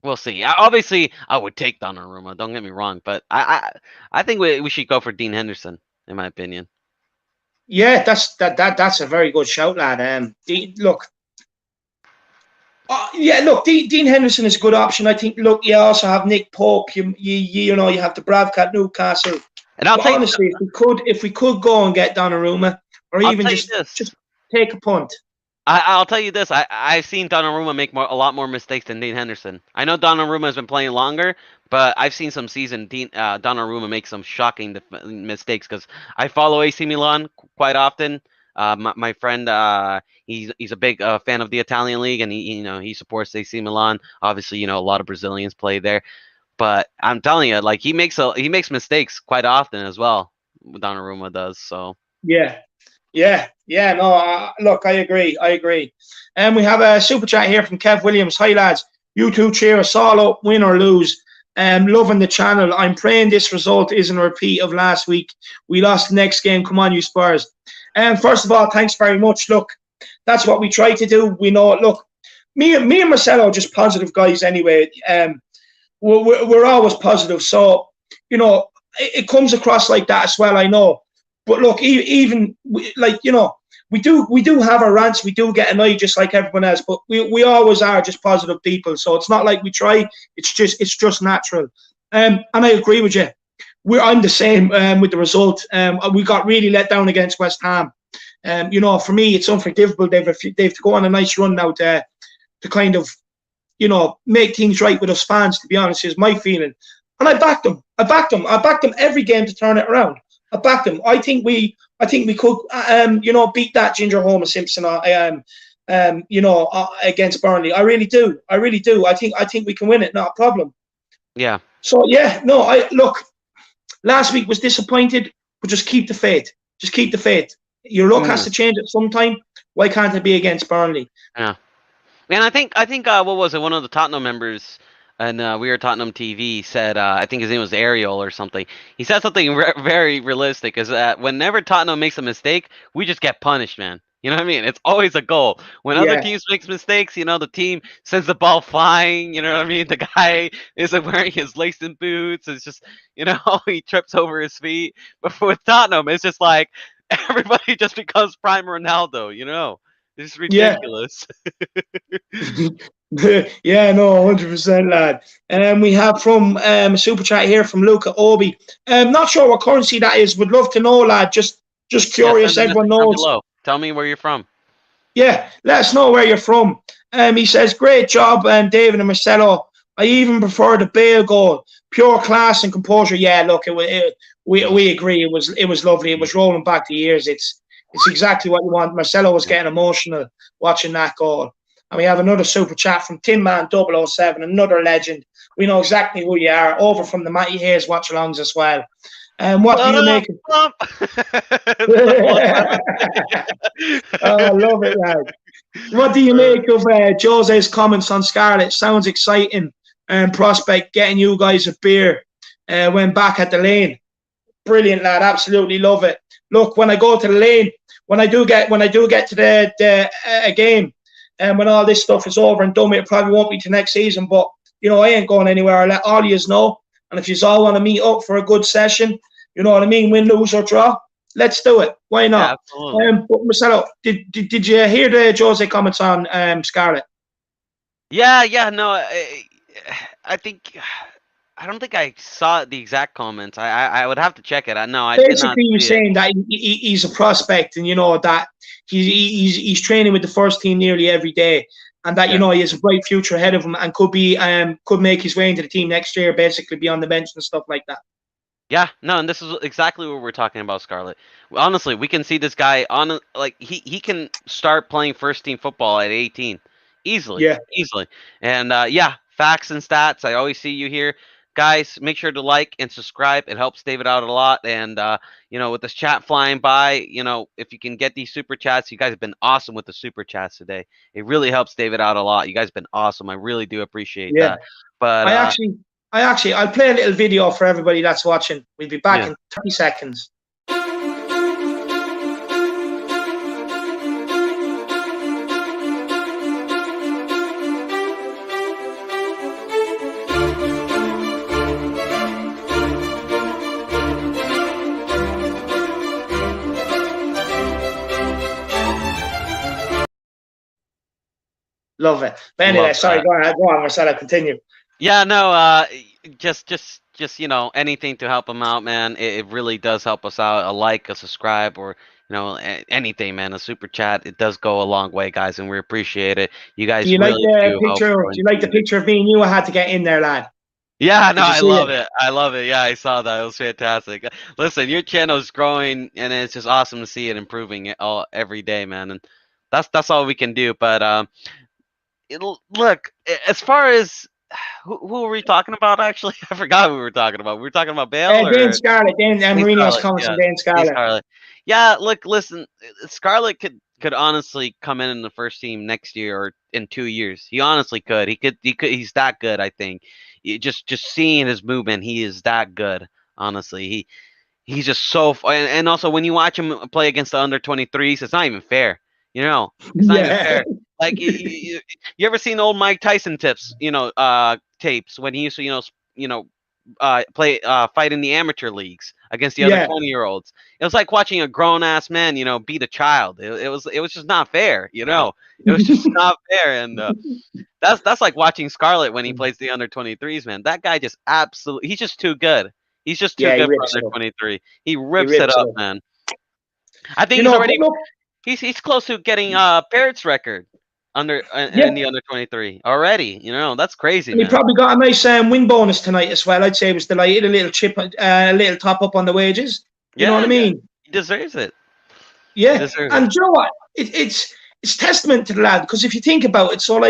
We'll see. Obviously, I would take Donnarumma. Don't get me wrong, but I think we should go for Dean Henderson, in my opinion. Yeah, that's a very good shout, lad. Dean Henderson is a good option. I think. Look, you also have Nick Pope. You have the Bravcat Newcastle. And honestly, if we could go and get Donnarumma, or even just take a punt. I'll tell you this. I've seen Donnarumma make a lot more mistakes than Dean Henderson. I know Donnarumma has been playing longer, but I've seen some season Donnarumma make some shocking mistakes because I follow AC Milan quite often. My friend, he's a big fan of the Italian league, and he supports AC Milan. Obviously, a lot of Brazilians play there, but I'm telling you, like, he makes mistakes quite often as well. Donnarumma does so. Yeah. No, look, I agree. And we have a super chat here from Kev Williams. Hi, lads. You two cheer us all up, win or lose. Loving the channel. I'm praying this result isn't a repeat of last week. We lost the next game. Come on, you Spurs. First of all, thanks very much. Look, that's what we try to do. We know it. Look, me and Marcelo are just positive guys anyway. We're always positive. So, it comes across like that as well, I know. But look, even like, we do have our rants. We do get annoyed just like everyone else. But we always are just positive people. So it's not like we try. It's just natural. And I agree with you. I'm the same with the result. We got really let down against West Ham. For me, it's unforgivable. They've to go on a nice run now to kind of, make things right with us fans. To be honest, is my feeling. And I backed them. I backed them every game to turn it around. I backed them. I think we could, beat that Ginger Homer Simpson, against Burnley. I really do. I think we can win it. Not a problem. Yeah. So look. Last week was disappointed, but just keep the faith. Just keep the faith. Your luck has to change at some time. Why can't it be against Burnley? Yeah. And I think what was it? One of the Tottenham members. And We Are Tottenham TV said, I think his name was Ariel or something. He said something very realistic, is that whenever Tottenham makes a mistake, we just get punished, man. You know what I mean? It's always a goal. When other teams make mistakes, the team sends the ball flying. You know what I mean? The guy isn't wearing his lacing boots. It's just, he trips over his feet. But with Tottenham, it's just like everybody just becomes prime Ronaldo, It's ridiculous. Yeah, no, 100%, lad. And we have from a super chat here from Luca Obi. Not sure what currency that is. Would love to know, lad. Just curious. Everyone knows. Below. Tell me where you're from. Yeah, let us know where you're from. He says, great job, David and Marcelo. I even prefer the Bale goal. Pure class and composure. Yeah, look, we agree. It was lovely. It was rolling back the years. It's exactly what you want. Marcelo was getting emotional watching that goal. And we have another super chat from Tinman007, another legend. We know exactly who you are. Over from the Matty Hayes watch-alongs as well. What do you make of... I love it, lad. What do you make of Jose's comments on Scarlett? Sounds exciting. Prospect getting you guys a beer when back at the lane. Brilliant, lad. Absolutely love it. Look, when I go to the lane, when I do get to the game, and when all this stuff is over and done, it probably won't be to next season. But I ain't going anywhere. I'll let all yous know. And if you all want to meet up for a good session, you know what I mean, win, lose or draw, let's do it. Why not? Yeah, absolutely. But Marcelo, did you hear the Jose comments on Scarlett? Yeah, no, I think I don't think I saw the exact comments. I would have to check it. No, I did not Basically, he was see it. saying that he's a prospect, and that he's training with the first team nearly every day, and that Yeah. he has a bright future ahead of him, and could make his way into the team next year, basically be on the bench and stuff like that. Yeah, no, and this is exactly what we're talking about, Scarlett. Honestly, we can see this guy on he can start playing first team football at 18, easily, Yeah. easily. And yeah, facts and stats. I always see you here, guys. Make sure to like and subscribe. It helps David out a lot. And with this chat flying by, if you can get these super chats, you guys have been awesome with the super chats today. It really helps David out a lot. You guys have been awesome. I really do appreciate Yeah. that. But I'll play a little video for everybody that's watching. We'll be back yeah. in 30 seconds. Love it. But anyway, Love sorry, that. go on, Marcelo, continue. Yeah, no, just anything to help him out, man. It really does help us out. A like, a subscribe, or anything, man. A super chat. It does go a long way, guys, and we appreciate it. You Do guys you like really the do help. picture? Do you like the picture of me and you? I had to get in there, lad. Yeah, no, Did you I see love it? it. I love it. Yeah, I saw that. It was fantastic. Listen, your channel is growing, and it's just awesome to see it improving all every day, man. And that's all we can do. But look, as far as who were we talking about? Actually, I forgot who we were talking about. We were talking about Bale Dane or Scarlett, Dane Mourinho's Scarlett. comments Yeah, from Dane Scarlett. Scarlett. Yeah, look, listen, Scarlett could honestly come in the first team next year or in 2 years. He honestly could. He could. He's that good. I think. Just seeing his movement, he is that good. Honestly, he's just so. And also when you watch him play against the under-23s, it's not even fair. It's not even fair. Like you ever seen old Mike Tyson tapes when he used to play fight in the amateur leagues against the other 20-year-olds. It was like watching a grown ass man beat a child. It was just not fair. It was just not fair. And that's like watching Scarlett when he plays the under-23s, man. That guy just absolutely, he's just too good. He's just too good for under-23. He rips it up, man. I think he's already he's close to getting Parrott's record in the under-23 already. That's crazy, and he man. probably got a nice win bonus tonight as well. I'd say he was delighted. A little chip, a little top up on the wages. You know what I mean? Yeah. He deserves it. Yeah, and you know what? It's testament to the lad, because if you think about it, so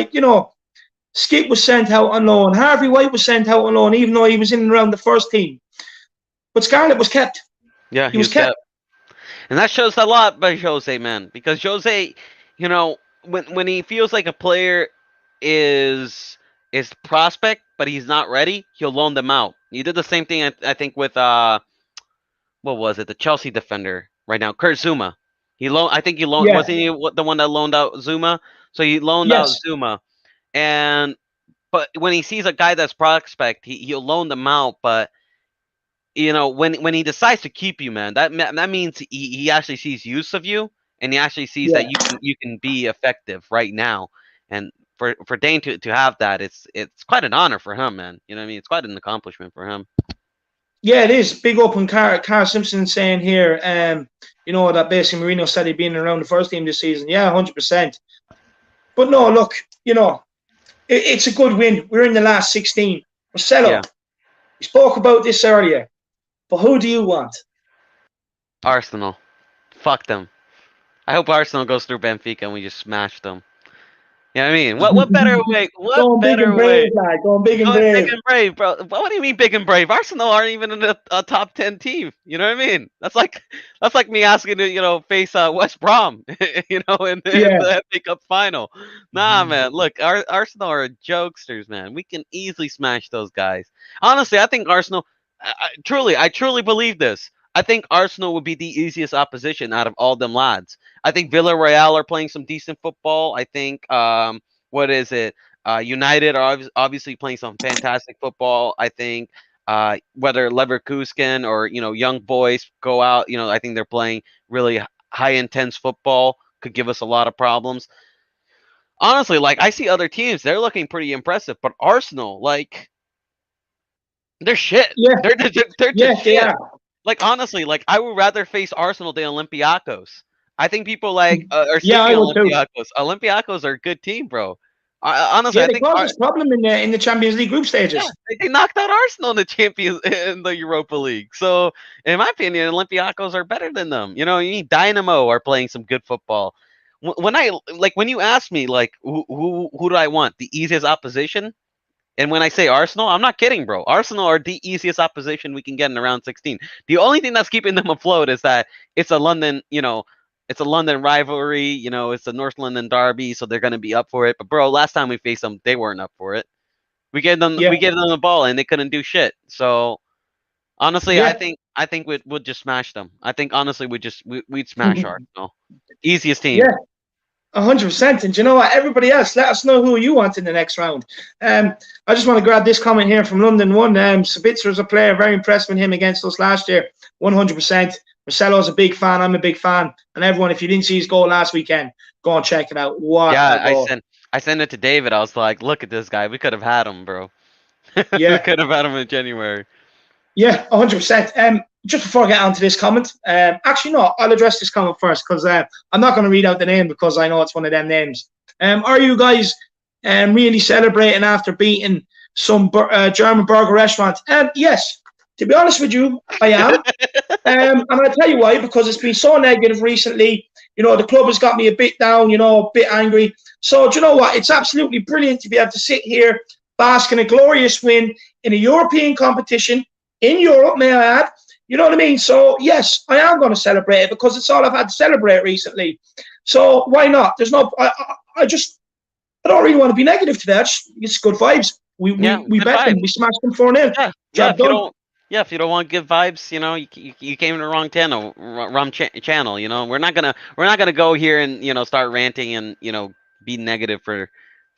Skip was sent out on loan. Harvey White was sent out on loan, even though he was in and around the first team. But Scarlett was kept. Yeah, he was kept. And that shows a lot by Jose, man. Because Jose, when he feels like a player is prospect, but he's not ready, he'll loan them out. He did the same thing, I think, with what was it? The Chelsea defender right now, Kurt Zouma. I think he loaned. Wasn't he the one that loaned out Zuma? So he loaned out Zuma, but when he sees a guy that's prospect, he'll loan them out. But when he decides to keep you, man, that means he actually sees use of you, and he actually sees that you can be effective right now. And for Dane to have that, it's quite an honor for him, man. You know what I mean? It's quite an accomplishment for him. Yeah, it is. Big up on Carl Simpson saying here, that basically Mourinho said he'd been around the first team this season. Yeah, 100%. But no, look, it's a good win. We're in the last 16. Marcelo, we spoke about this earlier, but who do you want? Arsenal. Fuck them. I hope Arsenal goes through Benfica and we just smash them. You know what I mean? What better way? What better way? Going big and brave. Big and brave, bro. What do you mean big and brave? Arsenal aren't even in a top 10 team. You know what I mean? That's like me asking to face West Brom, in the FA Cup final. Nah, man. Look, Arsenal are jokesters, man. We can easily smash those guys. Honestly, I think Arsenal. I truly believe this. I think Arsenal would be the easiest opposition out of all them lads. I think Villarreal are playing some decent football. I think what is it? United are obviously playing some fantastic football. I think whether Leverkusen or young boys go out, I think they're playing really high intense football. Could give us a lot of problems. Honestly, like I see other teams, they're looking pretty impressive, but Arsenal, like they're shit. Yeah, They're yeah, just they shit. are. Like honestly, like I would rather face Arsenal than Olympiacos. I think people like are Yeah, I sleeping would on too. Olympiacos. Olympiacos are a good team, bro. Honestly, Yeah, I they think caused us problem in the Champions League group yeah, stages. they knocked out Arsenal in the Champions in the Europa League. So, in my opinion, Olympiacos are better than them. You need Dynamo are playing some good football. When you ask me like who do I want the easiest opposition, and when I say Arsenal, I'm not kidding, bro. Arsenal are the easiest opposition we can get in round 16. The only thing that's keeping them afloat is that it's a London, it's a London rivalry. It's a North London derby, so they're gonna be up for it. But bro, last time we faced them, they weren't up for it. Yeah, We gave them the ball and they couldn't do shit. So honestly, I yeah. think we'd just smash them. I think honestly we'd smash Arsenal. Easiest team. Yeah, 100%. And you know what? Everybody else, let us know who you want in the next round. I just want to grab this comment here from London One. Sabitzer's a player, very impressed with him against us last year. 100%. Marcelo's a big fan. I'm a big fan. And everyone, if you didn't see his goal last weekend, go and check it out. What Yeah, a goal! I sent it to David. I was like, look at this guy. We could have had him, bro. We Yeah, could have had him in January. yeah, 100%. Just before I get on to this comment, actually, no, I'll address this comment first because I'm not going to read out the name because I know it's one of them names. Are you guys really celebrating after beating some German burger restaurant? Yes, to be honest with you, I am. And I'll tell you why, because it's been so negative recently. The club has got me a bit down, a bit angry. So, do you know what? It's absolutely brilliant to be able to sit here, bask in a glorious win in a European competition, in Europe, may I add. You know what I mean? So, yes, I am going to celebrate it because it's all I've had to celebrate recently. So, why not? I don't really want to be negative today. It's good vibes. We Good bet them. vibes. We smashed them 4-0. Yeah, yeah. Job done. If you don't want good vibes, you came in the wrong channel. Channel. We're not gonna go here and start ranting and be negative for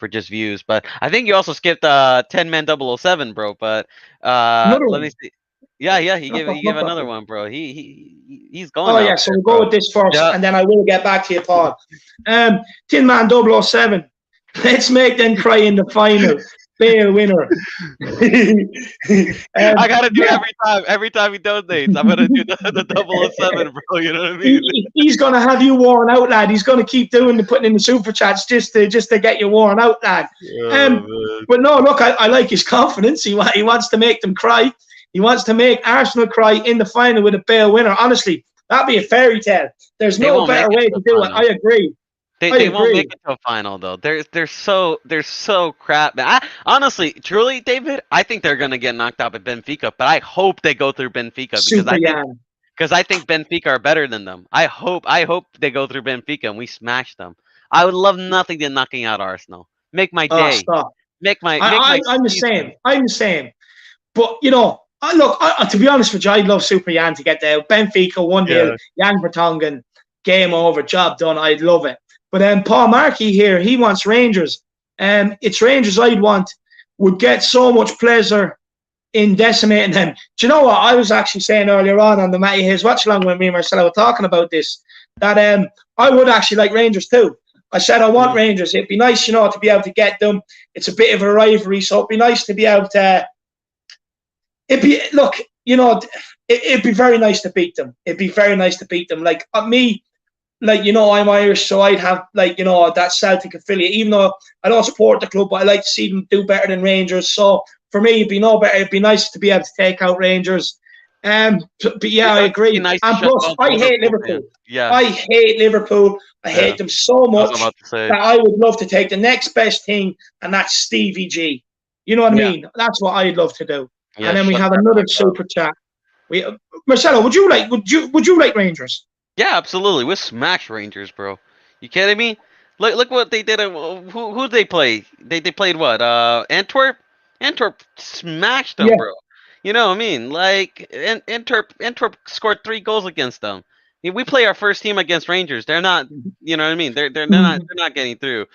just views. But I think you also skipped 10 man 007, bro. But Another let me one. see. Yeah, he No gave another problem. one, bro. He's going Oh, out yeah, so there, we'll go bro. with this first, Yeah. and then I will get back to you, Paul. Tin Man 007. Let's make them cry in the final. Bale winner. I gotta do Yeah, every time he donates. I'm gonna do the 007, bro. You know what I mean? he's going to have you worn out, lad. He's going to keep putting in the super chats just to get you worn out, lad. Oh, man. But no, look, I like his confidence. He wants to make them cry. He wants to make Arsenal cry in the final with a Bale winner. Honestly, that'd be a fairy tale. There's They no won't make better it way to to the do it. I final. agree. They won't make it to a final though. They're so crap. Honestly, truly, David, I think they're gonna get knocked out by Benfica, but I hope they go through Benfica Super Jan. because I think Benfica are better than them. I hope they go through Benfica and we smash them. I would love nothing than knocking out Arsenal. Make my Oh, day. stop. Make my I'm the season. same. I'm the same. But, to be honest with you, I'd love Super Jan to get there. Benfica 1-0, Jan Vertonghen, game over, job done. I'd love it. But Paul Markey here, he wants Rangers. It's Rangers I'd want. Would get so much pleasure in decimating them. Do you know what? I was actually saying earlier on the Matty Hayes watch along when me and Marcelo were talking about this, that I would actually like Rangers too. I said I want Rangers. It'd be nice, to be able to get them. It's a bit of a rivalry, so it'd be nice to be able to. It'd be very nice to beat them. It'd be very nice to beat them. Like me, I'm Irish, so I'd have that Celtic affiliate. Even though I don't support the club, but I like to see them do better than Rangers. So for me, it'd be no better. It'd be nice to be able to take out Rangers. But yeah, I agree. Nice And plus, I hate Liverpool. Yeah. I hate Liverpool. I hate them so much that I would love to take the next best thing, and that's Stevie G. You know what I mean? That's what I'd love to do. Yeah, and then we have another super chat. Marcelo, would you like Rangers? Yeah, absolutely. We'll smash Rangers, bro. You kidding me? Look what they did. Who they play? They played what? Antwerp. Antwerp smashed them, bro. You know what I mean? Like Antwerp scored 3 goals against them. We play our first team against Rangers. They're not. You know what I mean? They're not getting through.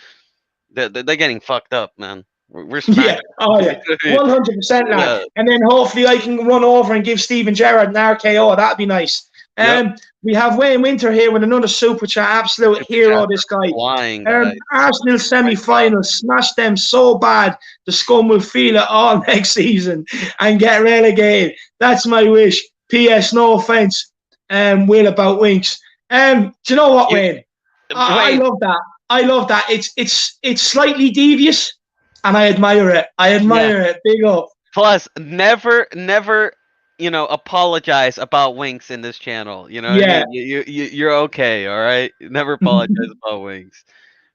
They're getting fucked up, man. We're Yeah. smacked. Oh yeah. 100%, lad. Yeah. And then hopefully I can run over and give Steven Gerrard an RKO. That'd be nice. Yep. We have Wayne Winter here with another super chat. Absolute Super hero, chats this guy. flying, guys. Arsenal semi-finals, smash them so bad the scum will feel it all next season and get relegated. That's my wish. P.S. No offense, Will, about Winks. Do you know what, Wayne? I Wait, love that. I love that. It's slightly devious, and I admire it. I admire it. Big up. plus never apologize about Winks in this channel. You know what I Yeah. mean? You're okay, all right? Never apologize about Winks.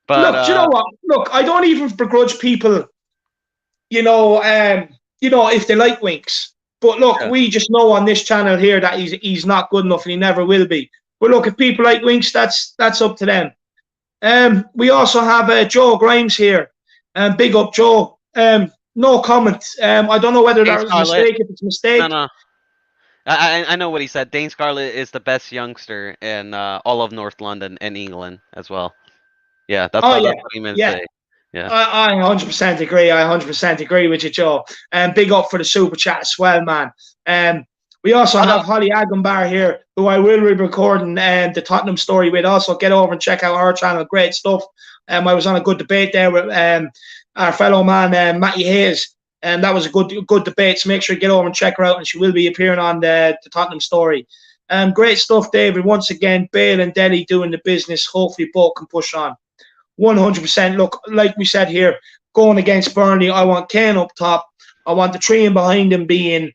But Look, do you know what? Look, I don't even begrudge people, if they like Winks. But look, we just know on this channel here that he's not good enough and he never will be. But look, if people like Winks, that's up to them. We also have Joe Grimes here. Big up, Joe. No comment. I don't know whether that was a mistake. If it's a mistake, no. I know what he said. Dane Scarlett is the best youngster in all of North London and England as well. Yeah, that's what he meant to say. Yeah. I 100% agree. I 100% agree with you, Joe. And big up for the super chat as well, man. We also have Holly Agambar here, who I will be recording the Tottenham story with. Also, get over and check out our channel. Great stuff. I was on a good debate there with our fellow man, Matty Hayes. And that was a good debate. So make sure you get over and check her out. And she will be appearing on the Tottenham story. Great stuff, David. Once again, Bale and Dele doing the business. Hopefully, both can push on. 100%. Look, like we said here, going against Burnley, I want Kane up top. I want the three in behind him being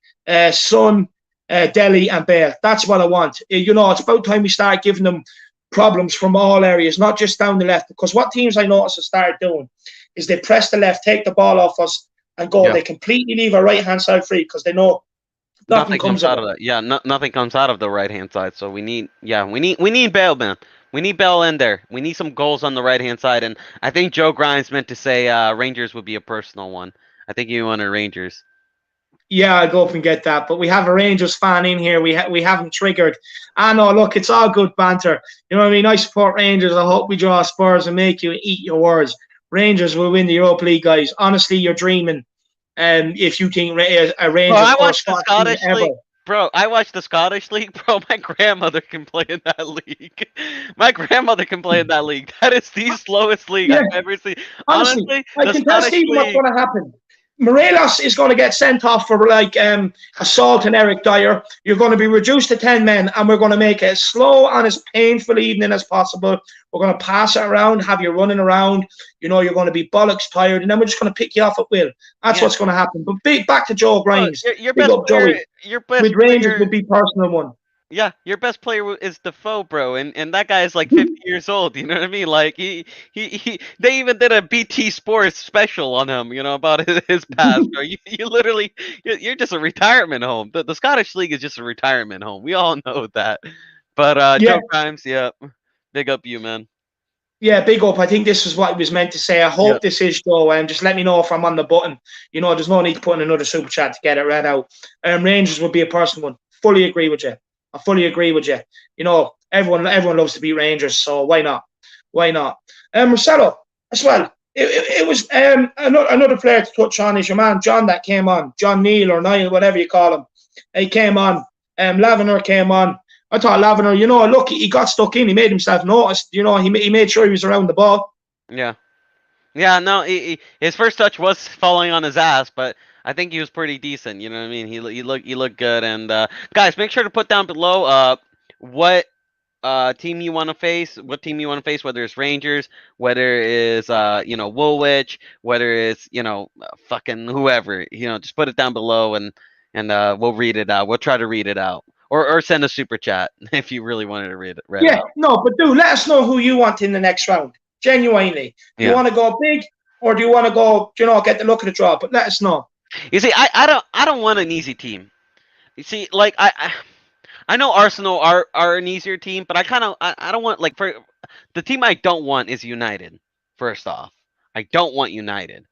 Son, Dele and Bale. That's what I want. It's about time we start giving them problems from all areas, not just down the left. Because what teams I notice have started doing is they press the left, take the ball off us, and go. Yeah. They completely leave our right-hand side free because they know nothing comes out of that. Yeah, nothing comes out of the right-hand side. So we need Bale, man. We need Bale in there. We need some goals on the right-hand side. And I think Joe Grimes meant to say Rangers would be a personal one. I think you wanted Rangers. Yeah, I'll go up and get that. But we have a Rangers fan in here. We haven't triggered. I know, look, it's all good banter. You know what I mean? I support Rangers. I hope we draw Spurs and make you eat your words. Rangers will win the Europa League, guys. Honestly, you're dreaming. If you think a Rangers I watched the Scottish League. Bro, I watched the Scottish League. Bro, my grandmother can play in that league. My grandmother can play in that league. That is the slowest league I've ever seen. Honestly, I can tell Stephen what's going to happen. Morelos is going to get sent off for assault and Eric Dyer. You're going to be reduced to 10 men, and we're going to make it as slow and as painful evening as possible. We're going to pass it around, have you running around. You're going to be bollocks tired, and then we're just going to pick you off at will. That's what's going to happen. But back to Joe Grimes. Your best player, with Rangers would be personal one. Yeah, your best player is Defoe, bro, and that guy is like 50 years old. You know what I mean? Like he they even did a BT Sports special on him. About his past. Bro. You literally you're just a retirement home. The Scottish League is just a retirement home. We all know that. But Joe Grimes, big up you, man. Yeah, big up. I think this is what he was meant to say. I hope this is Joe. Just let me know if I'm on the button. There's no need to put in another super chat to get it read out. Rangers would be a personal one. Fully agree with you. I fully agree with you. Everyone loves to beat Rangers, so why not? Why not? Marcelo, as well. It was another player to touch on is your man John that came on. John Neal or Niall, whatever you call him. He came on. Lavender came on. I thought Lavender, look, he got stuck in. He made himself noticed. He made sure he was around the ball. Yeah. Yeah, no, his first touch was falling on his ass, but I think he was pretty decent. You know what I mean? He looked good. And guys, make sure to put down below what team you want to face. What team you want to face? Whether it's Rangers, whether it's Woolwich, whether it's fucking whoever. Just put it down below and we'll read it out. We'll try to read it out. Or send a super chat if you really wanted to read it out. No, but let us know who you want in the next round. Genuinely. Do you want to go big or do you want to go, get the look of the draw? But let us know. You see, I don't want an easy team. You see, like I know Arsenal are an easier team, but I don't want for the team I don't want is United. First off, I don't want United,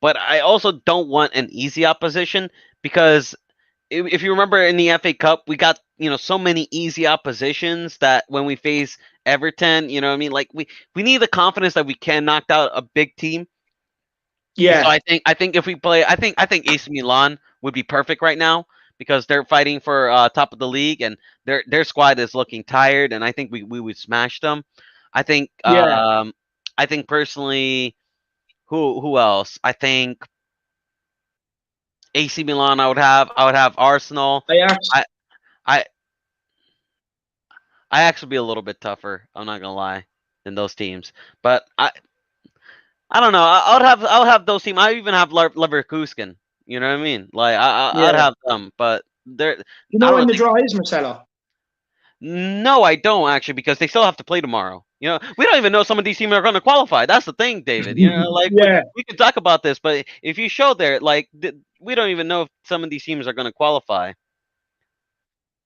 but I also don't want an easy opposition because if you remember in the FA Cup, we got so many easy oppositions that when we face Everton, you know what I mean, like we need the confidence that we can knock out a big team. So Yeah, I think if we play, I think AC Milan would be perfect right now because they're fighting for top of the league and their squad is looking tired, and I think we would smash them. I think yeah. I think personally, who else? I think AC Milan. I would have Arsenal. Ajax. I I I actually be a little bit tougher. I'm not gonna lie than those teams, but I don't know. I would have those teams. I even have Leverkusen. You know what I mean? Like I'd Yeah. have them, but they're. You I know don't when the think. draw is, Marcelo? No, I don't actually because they still have to play tomorrow. We don't even know some of these teams are going to qualify. That's the thing, David. Like Yeah. we can talk about this, but if you show there, like we don't even know if some of these teams are going to qualify.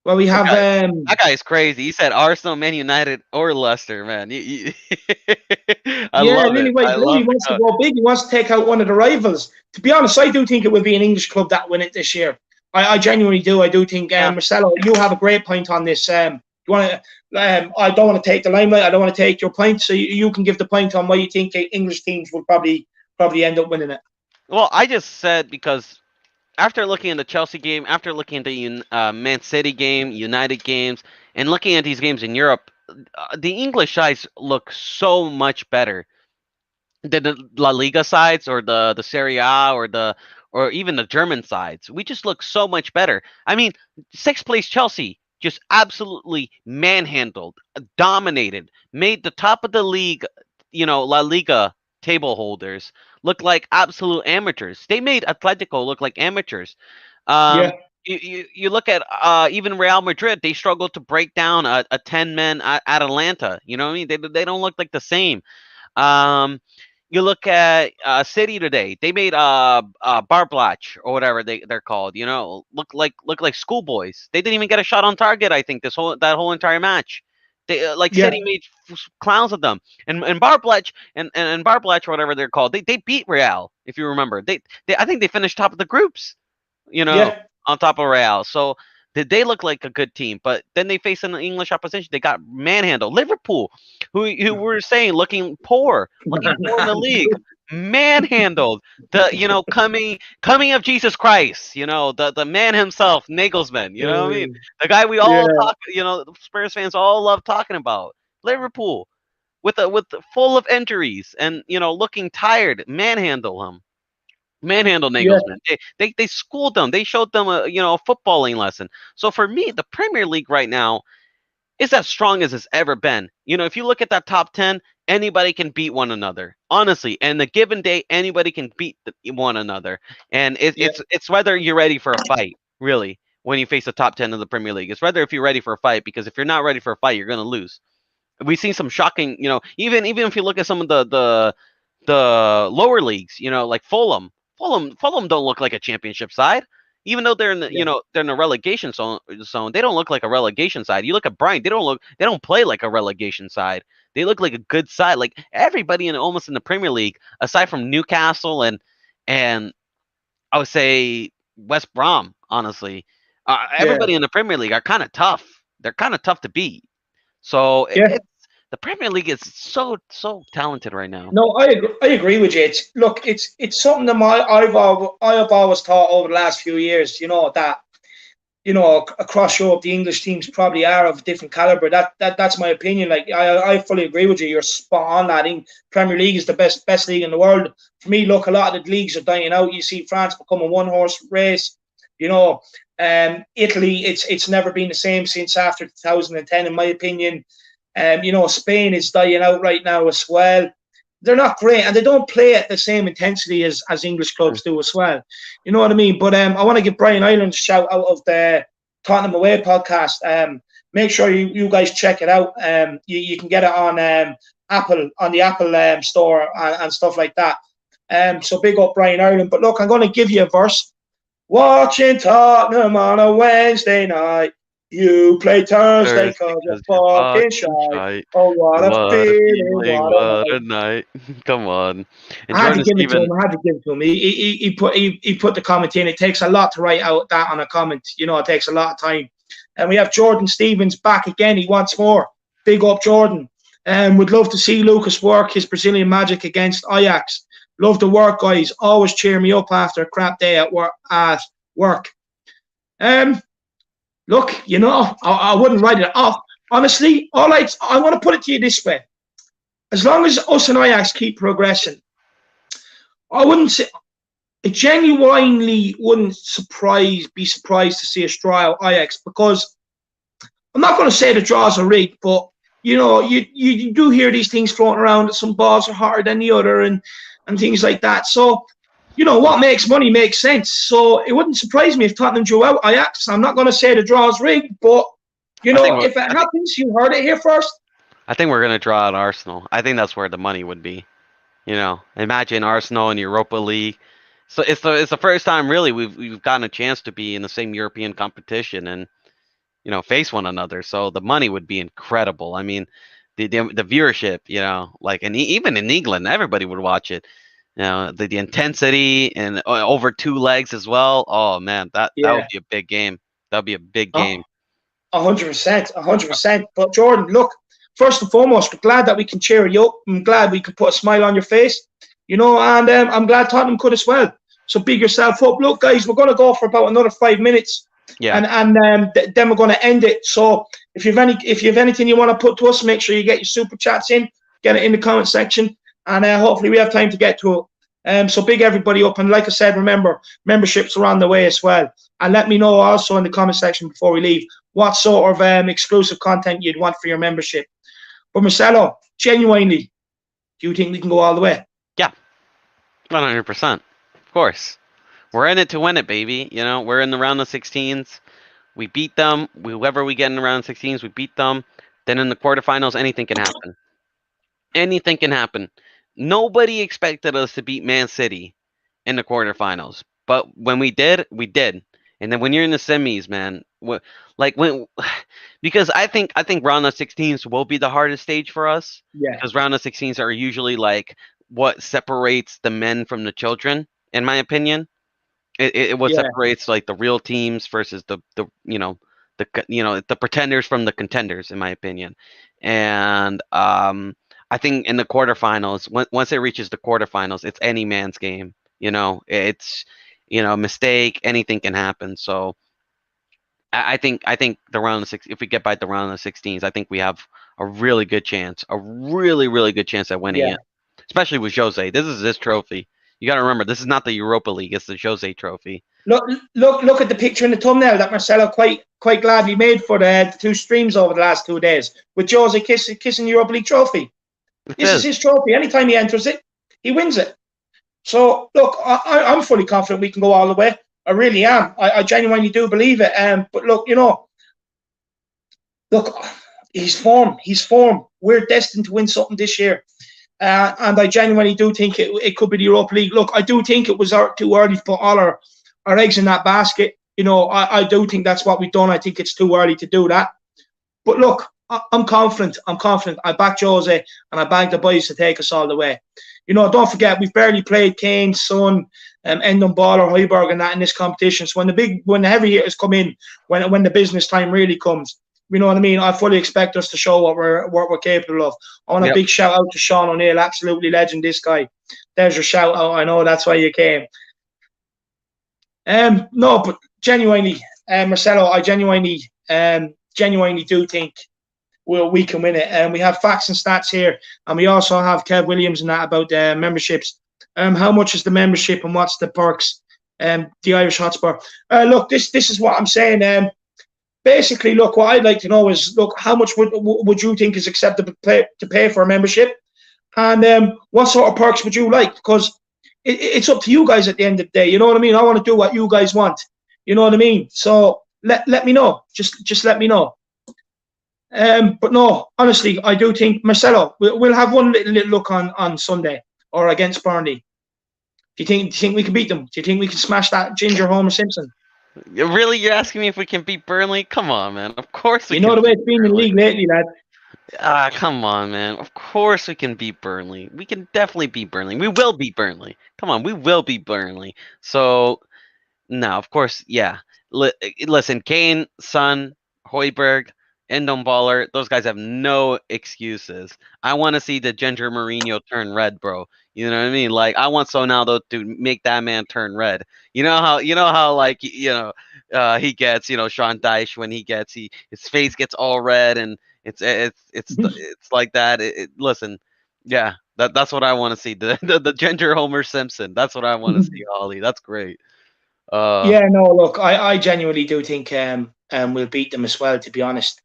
Well, we That have guy, that guy is crazy. He said Arsenal, Man United, or Leicester. Man, I yeah, love Lily it. White I Blue. He love wants to it. go big. He wants to take out one of the rivals. To be honest, I do think it will be an English club that win it this year. I genuinely do. I do think, Yeah. Marcelo, you have a great point on this. You want to? I don't want to take the limelight. I don't want to take your point. So you can give the point on why you think English teams will probably end up winning it. Well, I just said because after looking at the Chelsea game, after looking at the Man City game, United games, and looking at these games in Europe, the English sides look so much better than the La Liga sides or the Serie A or even the German sides. We just look so much better. I mean, sixth place Chelsea just absolutely manhandled, dominated, made the top of the league, La Liga table holders look like absolute amateurs. They made Atletico look like amateurs. Yeah, You look at even Real Madrid, they struggled to break down a 10-man Atalanta. You know what I mean? They don't look like the same. Um, you look at City today. They made Barblach or whatever they're called. Look like schoolboys. They didn't even get a shot on target. I think that whole entire match. They like yeah, City made clowns of them. And Barblach and Barblach or whatever they're called. They beat Real if you remember. They I think they finished top of the groups. You know, yeah, on top of Real. So did they look like a good team? But then they faced an English opposition. They got manhandled. Liverpool, who were saying looking poor in the league, manhandled. The coming of Jesus Christ. The man himself, Nagelsmann. You know what I mean? The guy we yeah, all talk. Spurs fans all love talking about. Liverpool with full of injuries and looking tired, manhandle yeah, Nagelsmann. They schooled them. They showed them a footballing lesson. So for me, the Premier League right now is as strong as it's ever been. If you look at that top 10, anybody can beat one another. Honestly, and the given day, anybody can beat one another. And yeah, it's whether you're ready for a fight, really, when you face the top 10 of the Premier League. It's whether if you're ready for a fight, because if you're not ready for a fight, you're going to lose. We've seen some shocking, even if you look at some of the lower leagues, like Fulham. Fulham don't look like a championship side. Even though they're in the, yeah, they're in a relegation zone, they don't look like a relegation side. You look at Brighton, they don't play like a relegation side. They look like a good side. Like everybody almost in the Premier League, aside from Newcastle and I would say West Brom, honestly, yeah, everybody in the Premier League are kind of tough. They're kind of tough to beat. So yeah. the Premier League is so talented right now. No, I agree with you. It's something that I have always thought over the last few years. That across Europe the English teams probably are of a different caliber. That's my opinion. Like I fully agree with you. You're spot on that. I think Premier League is the best league in the world. For me, look, a lot of the leagues are dying out. You see France become a one horse race. Italy, it's never been the same since after 2010, in my opinion. Spain is dying out right now as well. They're not great, and they don't play at the same intensity as English clubs do as well. You know what I mean? But I want to give Brian Ireland a shout out of the Tottenham Away podcast. Make sure you guys check it out. You can get it on Apple, on the Apple store and stuff like that. So big up Brian Ireland. But look, I'm going to give you a verse. Watching Tottenham on a Wednesday night. You play Thursday Thursday because you're 'cause you're fucking fucking shy. shy. Oh, what a What a feeling, feeling, what a what night. a night. Come on. And I had to Jordan give it to Steven, him. I had to give it to him. He put the comment in. It takes a lot to write out that on a comment. You know, it takes a lot of time. And we have Jordan Stevens back again. He wants more. Big up, Jordan. And would love to see Lucas work his Brazilian magic against Ajax. Love the work, guys. Always cheer me up after a crap day at work. Um, Look, you know, I wouldn't write it off. Honestly, I want to put it to you this way: as long as us and Ajax keep progressing, I wouldn't say. I genuinely wouldn't be surprised to see a draw out Ajax, because I'm not going to say the draws are rigged, but you know, you do hear these things floating around that some balls are harder than the other and things like that. So, you know, what makes money makes sense. So it wouldn't surprise me if Tottenham drew out Ajax. I'm not going to say the draw's rigged, but you I think know, we're, if it happens, you heard it here first. I think we're gonna draw out Arsenal. I think that's where the money would be. You know, imagine Arsenal in Europa League. So it's the first time really we've gotten a chance to be in the same European competition and face one another. So the money would be incredible. I mean, the viewership, like and even in England, everybody would watch it. The intensity and over two legs as well. Oh man, that would Yeah. be a big game. That would be a big game. 100%, 100%. But Jordan, look, first and foremost, we're glad that we can cheer you up. I'm glad we could put a smile on your face, you know, and I'm glad Tottenham could as well. So big yourself up. Look, guys, we're going to go for about another 5 minutes, Yeah. and then we're going to end it. So if you have anything you want to put to us, make sure you get your super chats in, get it in the comment section, and hopefully we have time to get to it. So big everybody up, and like I said, remember, memberships are on the way as well. And let me know also in the comment section before we leave what sort of exclusive content you'd want for your membership. But Marcelo, genuinely, do you think we can go all the way? Yeah, 100%. Of course. We're in it to win it, baby. We're in the round of 16s. We beat them. Whoever we get in the round of 16s, we beat them. Then in the quarterfinals, anything can happen. Anything can happen. Nobody expected us to beat Man City in the quarterfinals. But when we did, we did. And then when you're in the semis, man, because I think round of 16s will be the hardest stage for us. Yeah. Because round of 16s are usually like what separates the men from the children, in my opinion. It what separates like the real teams versus the pretenders from the contenders, in my opinion. And I think in the quarterfinals, once it reaches the quarterfinals, it's any man's game. It's mistake, anything can happen. So I think the round of six, if we get by the round of 16s, I think we have a really good chance, a really really good chance at winning it, especially with Jose. This is his trophy. You got to remember, this is not the Europa League; it's the Jose Trophy. Look at the picture in the thumbnail that Marcelo quite gladly made for the two streams over the last 2 days with Jose kissing Europa League trophy. This is his trophy. Anytime he enters it, he wins it. So look, I'm fully confident we can go all the way. I really am. I genuinely do believe it. But look, he's form. We're destined to win something this year. And I genuinely do think it could be the Europa League. Look, I do think it was too early to put all our eggs in that basket. I do think that's what we've done. I think it's too early to do that. But look, I'm confident. I back Jose and I back the boys to take us all the way. Don't forget, we've barely played Kane, Son, Endon Ball or Højbjerg and that in this competition. So when the heavy hitters come in, when the business time really comes, you know what I mean? I fully expect us to show what we're capable of. I want a big shout out to Sean O'Neill, absolutely legend, this guy. There's your shout out. I know that's why you came. No, but genuinely, Marcelo, I genuinely do think we can win it. And we have facts and stats here, and we also have Kev Williams and that about the memberships. How much is the membership and what's the perks? The Irish Hotspur. Look, this is what I'm saying. Basically, look, what I'd like to know is, look, how much would you think is acceptable to pay for a membership? And what sort of perks would you like? Because it's up to you guys at the end of the day. You know what I mean? I want to do what you guys want. You know what I mean? So let me know. Just let me know. But no, honestly, I do think, Marcelo, we'll have one little look on Sunday or against Burnley. Do you think we can beat them? Do you think we can smash that Ginger Homer Simpson? Really, you're asking me if we can beat Burnley? Come on, man. Of course we You know can the way beat it's been in the Burnley. league lately, lad. Ah, come on, man. Of course we can beat Burnley. We can definitely beat Burnley. We will beat Burnley. Come on, we will beat Burnley. So no, of course, yeah. Listen, Kane, Son, Hoiberg, Baller, those guys have no excuses. I want to see the Ginger Mourinho turn red, bro. You know what I mean? Like, I want Sonaldo to make that man turn red. You know how, like, he gets, Sean Dyche when his face gets all red and it's like that. Listen, yeah, that's what I want to see. The Ginger Homer Simpson. That's what I want to see, Ollie. That's great. Uh, Yeah, no, look, I genuinely do think we'll beat them as well, to be honest.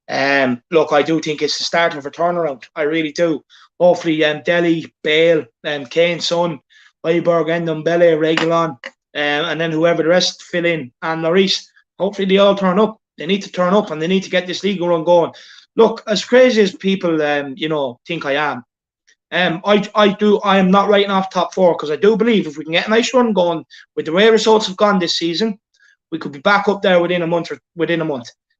Look, I do think it's the start of a turnaround. I really do. Hopefully, Delhi, Bale, Kane, Son, Hoiberg, Bale, Reguilon, and then whoever the rest fill in, and Lloris. Hopefully, they all turn up. They need to turn up, and they need to get this league run going. Look, as crazy as people, think I am, I am not writing off top four because I do believe if we can get a nice run going with the way results have gone this season, we could be back up there within a month. You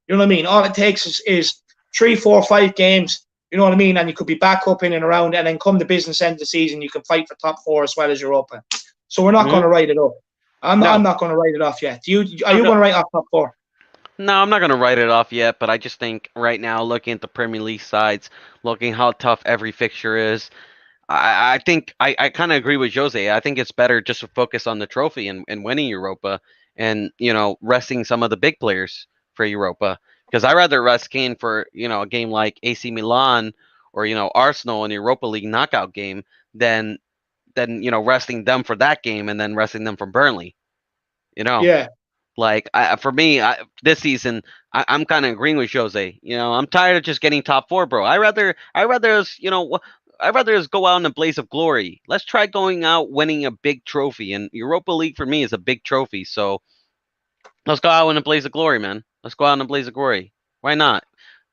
know what I mean? All it takes is 3, 4, 5 games. You know what I mean? And you could be back up in and around, and then come the business end of the season, you can fight for top four as well as Europa. So we're not going to write it up. I'm no, not going to write it off yet. Are you no, going to write off top four? no, I'm not gonna write it off yet. But I just think right now, looking at the Premier League sides, looking how tough every fixture is, I think I kind of agree with Jose. I think it's better just to focus on the trophy and winning Europa, and resting some of the big players for Europa. Because I rather rest Kane for a game like AC Milan or Arsenal in the Europa League knockout game than resting them for that game and then resting them from Burnley. You know. Yeah. Like for me, this season, I'm kind of agreeing with Jose. I'm tired of just getting top four, bro. I rather us, I'd rather us go out in a blaze of glory. Let's try going out winning a big trophy, and Europa League for me is a big trophy. So let's go out in a blaze of glory, man. Let's go out in a blaze of glory. Why not?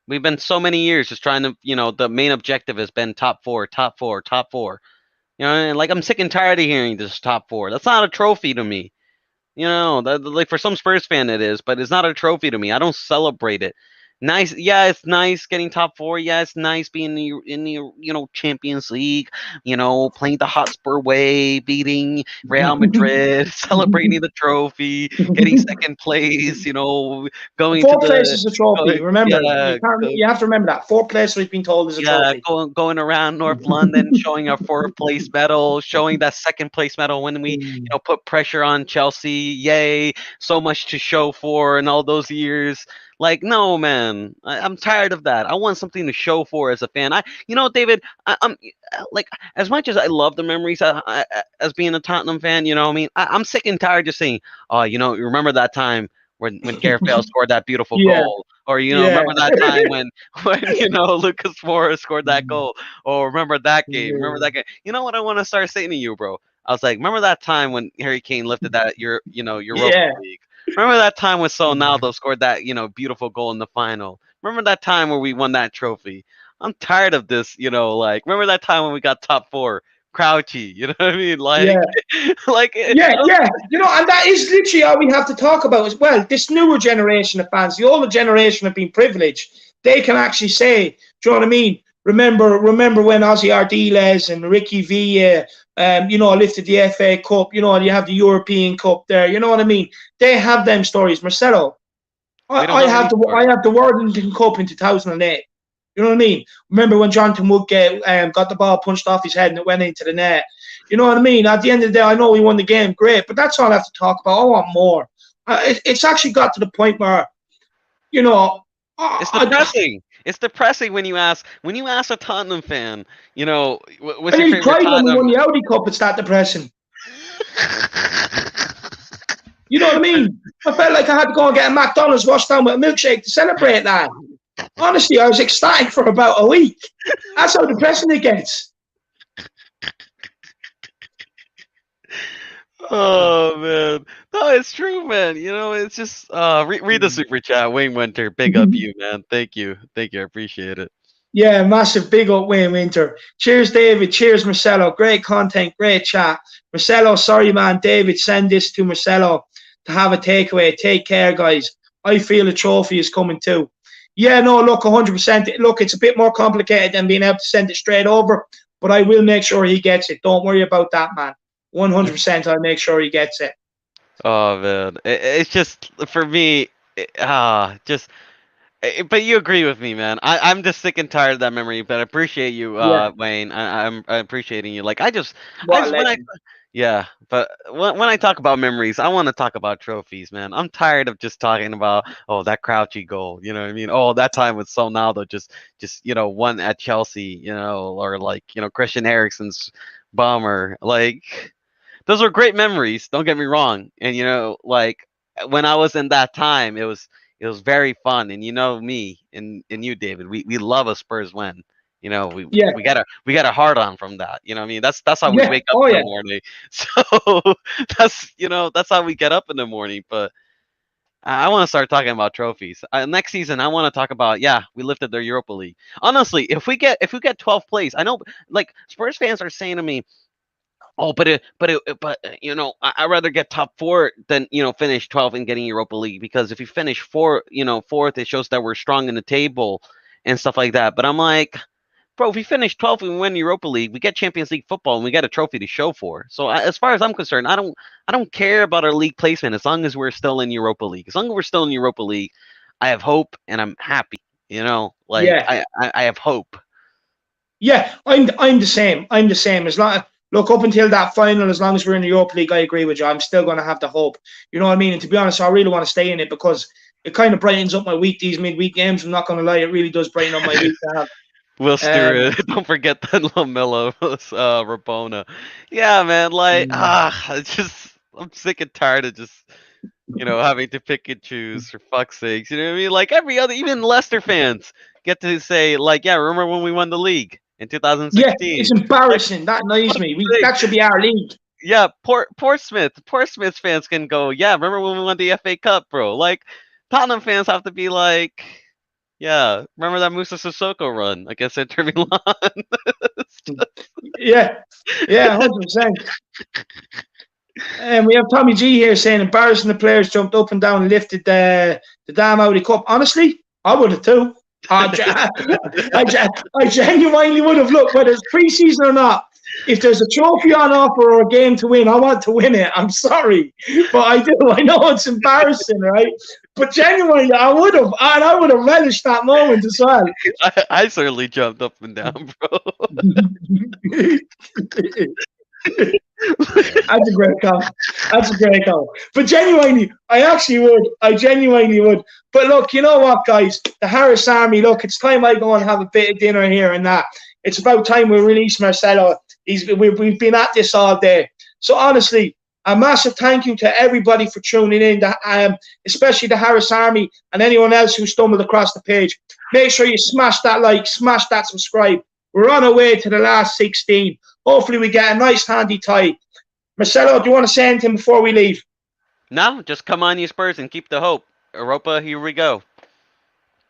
We've been so many years just trying to, the main objective has been top four, top four, top four. And like I'm sick and tired of hearing this top four. That's not a trophy to me. Like for some Spurs fan it is, but it's not a trophy to me. I don't celebrate it. Nice, yeah, it's nice getting top four. Yeah, it's nice being in the Champions League. Playing the Hotspur way, beating Real Madrid, celebrating the trophy, getting second place. Going to Fourth place is a trophy. Remember, yeah, you have to remember that. Fourth place we've been told is a yeah, trophy. going around North London, showing our fourth place medal, showing that second place medal when we, put pressure on Chelsea. Yay! So much to show for in all those years. Like, no, man, I'm tired of that. I want something to show for as a fan. David, I'm like, as much as I love the memories as being a Tottenham fan, I mean, I'm sick and tired just saying, oh, you remember that time when Gareth Bale scored that beautiful Yeah, goal, or yeah. remember that time when Lucas Moura scored that goal, or remember that game, remember that game. You know what I want to start saying to you, bro? I was like, remember that time when Harry Kane lifted that Europa Yeah. League? Remember that time when Sonaldo scored that beautiful goal in the final? Remember that time where we won that trophy? I'm tired of this, like remember that time when we got top four? Crouchy, you know what I mean? Like, Yeah. like Yeah. And that is literally all we have to talk about as well. This newer generation of fans, the older generation have been privileged. They can actually say, do you know what I mean? Remember when Ozzy Ardiles and Ricky Villa, lifted the FA Cup. You have the European Cup there. You know what I mean? They have them stories. Marcelo, I have the Worthington Cup in 2008. You know what I mean? Remember when Jonathan Woodgate got the ball punched off his head and it went into the net? You know what I mean? At the end of the day, I know we won the game, great, but that's all I have to talk about. I want more. It's actually got to the point where, it's depressing. It's depressing when you ask a Tottenham fan, what's your favorite cried when we Tottenham? won the Audi Cup. It's that depressing. You know what I mean? I felt like I had to go and get a McDonald's washed down with a milkshake to celebrate that. Honestly, I was ecstatic for about a week. That's how depressing it gets. Oh man, no, it's true, man. It's just read the super chat. Wayne Winter, big up you, man. Thank you, I appreciate it. Yeah, massive big up Wayne Winter. Cheers, David. Cheers, Marcelo. Great content, great chat. Marcelo, sorry, man. David, send this to Marcelo. to have a takeaway. Take care, guys. I feel a trophy is coming too. Yeah, no, look, 100%. Look, it's a bit more complicated than being able to send it straight over, but I will make sure he gets it. Don't worry about that, man. 100%, I'll make sure he gets it. Oh man, it's just for me. Just. But you agree with me, man. I'm just sick and tired of that memory. But I appreciate you, Yeah, Wayne. I'm appreciating you. Like what a legend. yeah. But when I talk about memories, I want to talk about trophies, man. I'm tired of just talking about that Crouchy goal. You know what I mean? Oh, that time with Sonaldo just won at Chelsea. Or like Christian Eriksen's bomber. Like those were great memories. Don't get me wrong. And like when I was in that time, it was very fun. And me and you, David, we love a Spurs win. We Yeah, we got a hard on from that. You know what I mean? That's how we yeah, wake up oh in yeah. the morning. So that's how we get up in the morning. But I want to start talking about trophies. Next season, I want to talk about we lifted the Europa League. Honestly, if we get 12th place, I know like Spurs fans are saying to me, oh, I'd rather get top four than finish 12th and getting Europa League, because if you finish fourth, it shows that we're strong in the table and stuff like that. But I'm like, bro, if we finish 12th and we win Europa League, we get Champions League football and we get a trophy to show for. So as far as I'm concerned, I don't care about our league placement as long as we're still in Europa League. As long as we're still in Europa League, I have hope and I'm happy. Like Yeah. I have hope. Yeah, I'm the same. I'm the same. As long look up until that final, as long as we're in the Europa League, I agree with you. I'm still going to have the hope. You know what I mean? And to be honest, I really want to stay in it because it kind of brightens up my week. These midweek games, I'm not going to lie, it really does brighten up my week to have. Will Um, Stewart, don't forget that Lamelo Rabona. Yeah, man. Like I'm sick and tired of just having to pick and choose, for fuck's sakes. You know what I mean? Like every other, even Leicester fans get to say, like, yeah, remember when we won the league in yeah, 2016? it's Like, embarrassing. That annoys fuck's me. sake. That should be our league. Yeah, Portsmouth fans can go, yeah, remember when we won the FA Cup, bro? Like, Tottenham fans have to be like, yeah, remember that Musa Sissoko run against Inter Milan? Yeah, yeah, 100%. And we have Tommy G here saying embarrassing the players jumped up and down and lifted the damn Audi Cup. Honestly, I would have too. I genuinely would have. Looked, whether it's pre-season or not, if there's a trophy on offer or a game to win, I want to win it. I'm sorry, but I do. I know it's embarrassing, right? But genuinely, I would have, and I would have relished that moment as well. I certainly jumped up and down, bro. That's a great call. That's a great call. But genuinely, I actually would. I genuinely would. But look, you know what, guys? The Harris Army, look, it's time I go and have a bit of dinner here and that. It's about time we release Marcelo. We've been at this all day. So honestly, a massive thank you to everybody for tuning in, especially the Harris Army and anyone else who stumbled across the page. Make sure you smash that like, smash that subscribe. We're on our way to the last 16. Hopefully we get a nice handy tie. Marcelo, do you want to say anything before we leave? No, just come on, you Spurs, and keep the hope. Europa, here we go.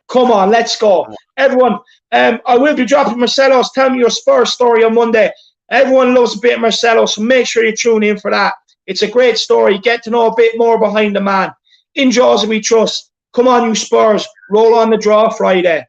Come on, let's go. Everyone, I will be dropping Marcelo's Tell Me Your Spurs story on Monday. Everyone loves a bit of Marcelo, so make sure you tune in for that. It's a great story. Get to know a bit more behind the man. In Jaws we trust. Come on, you Spurs. Roll on the draw Friday.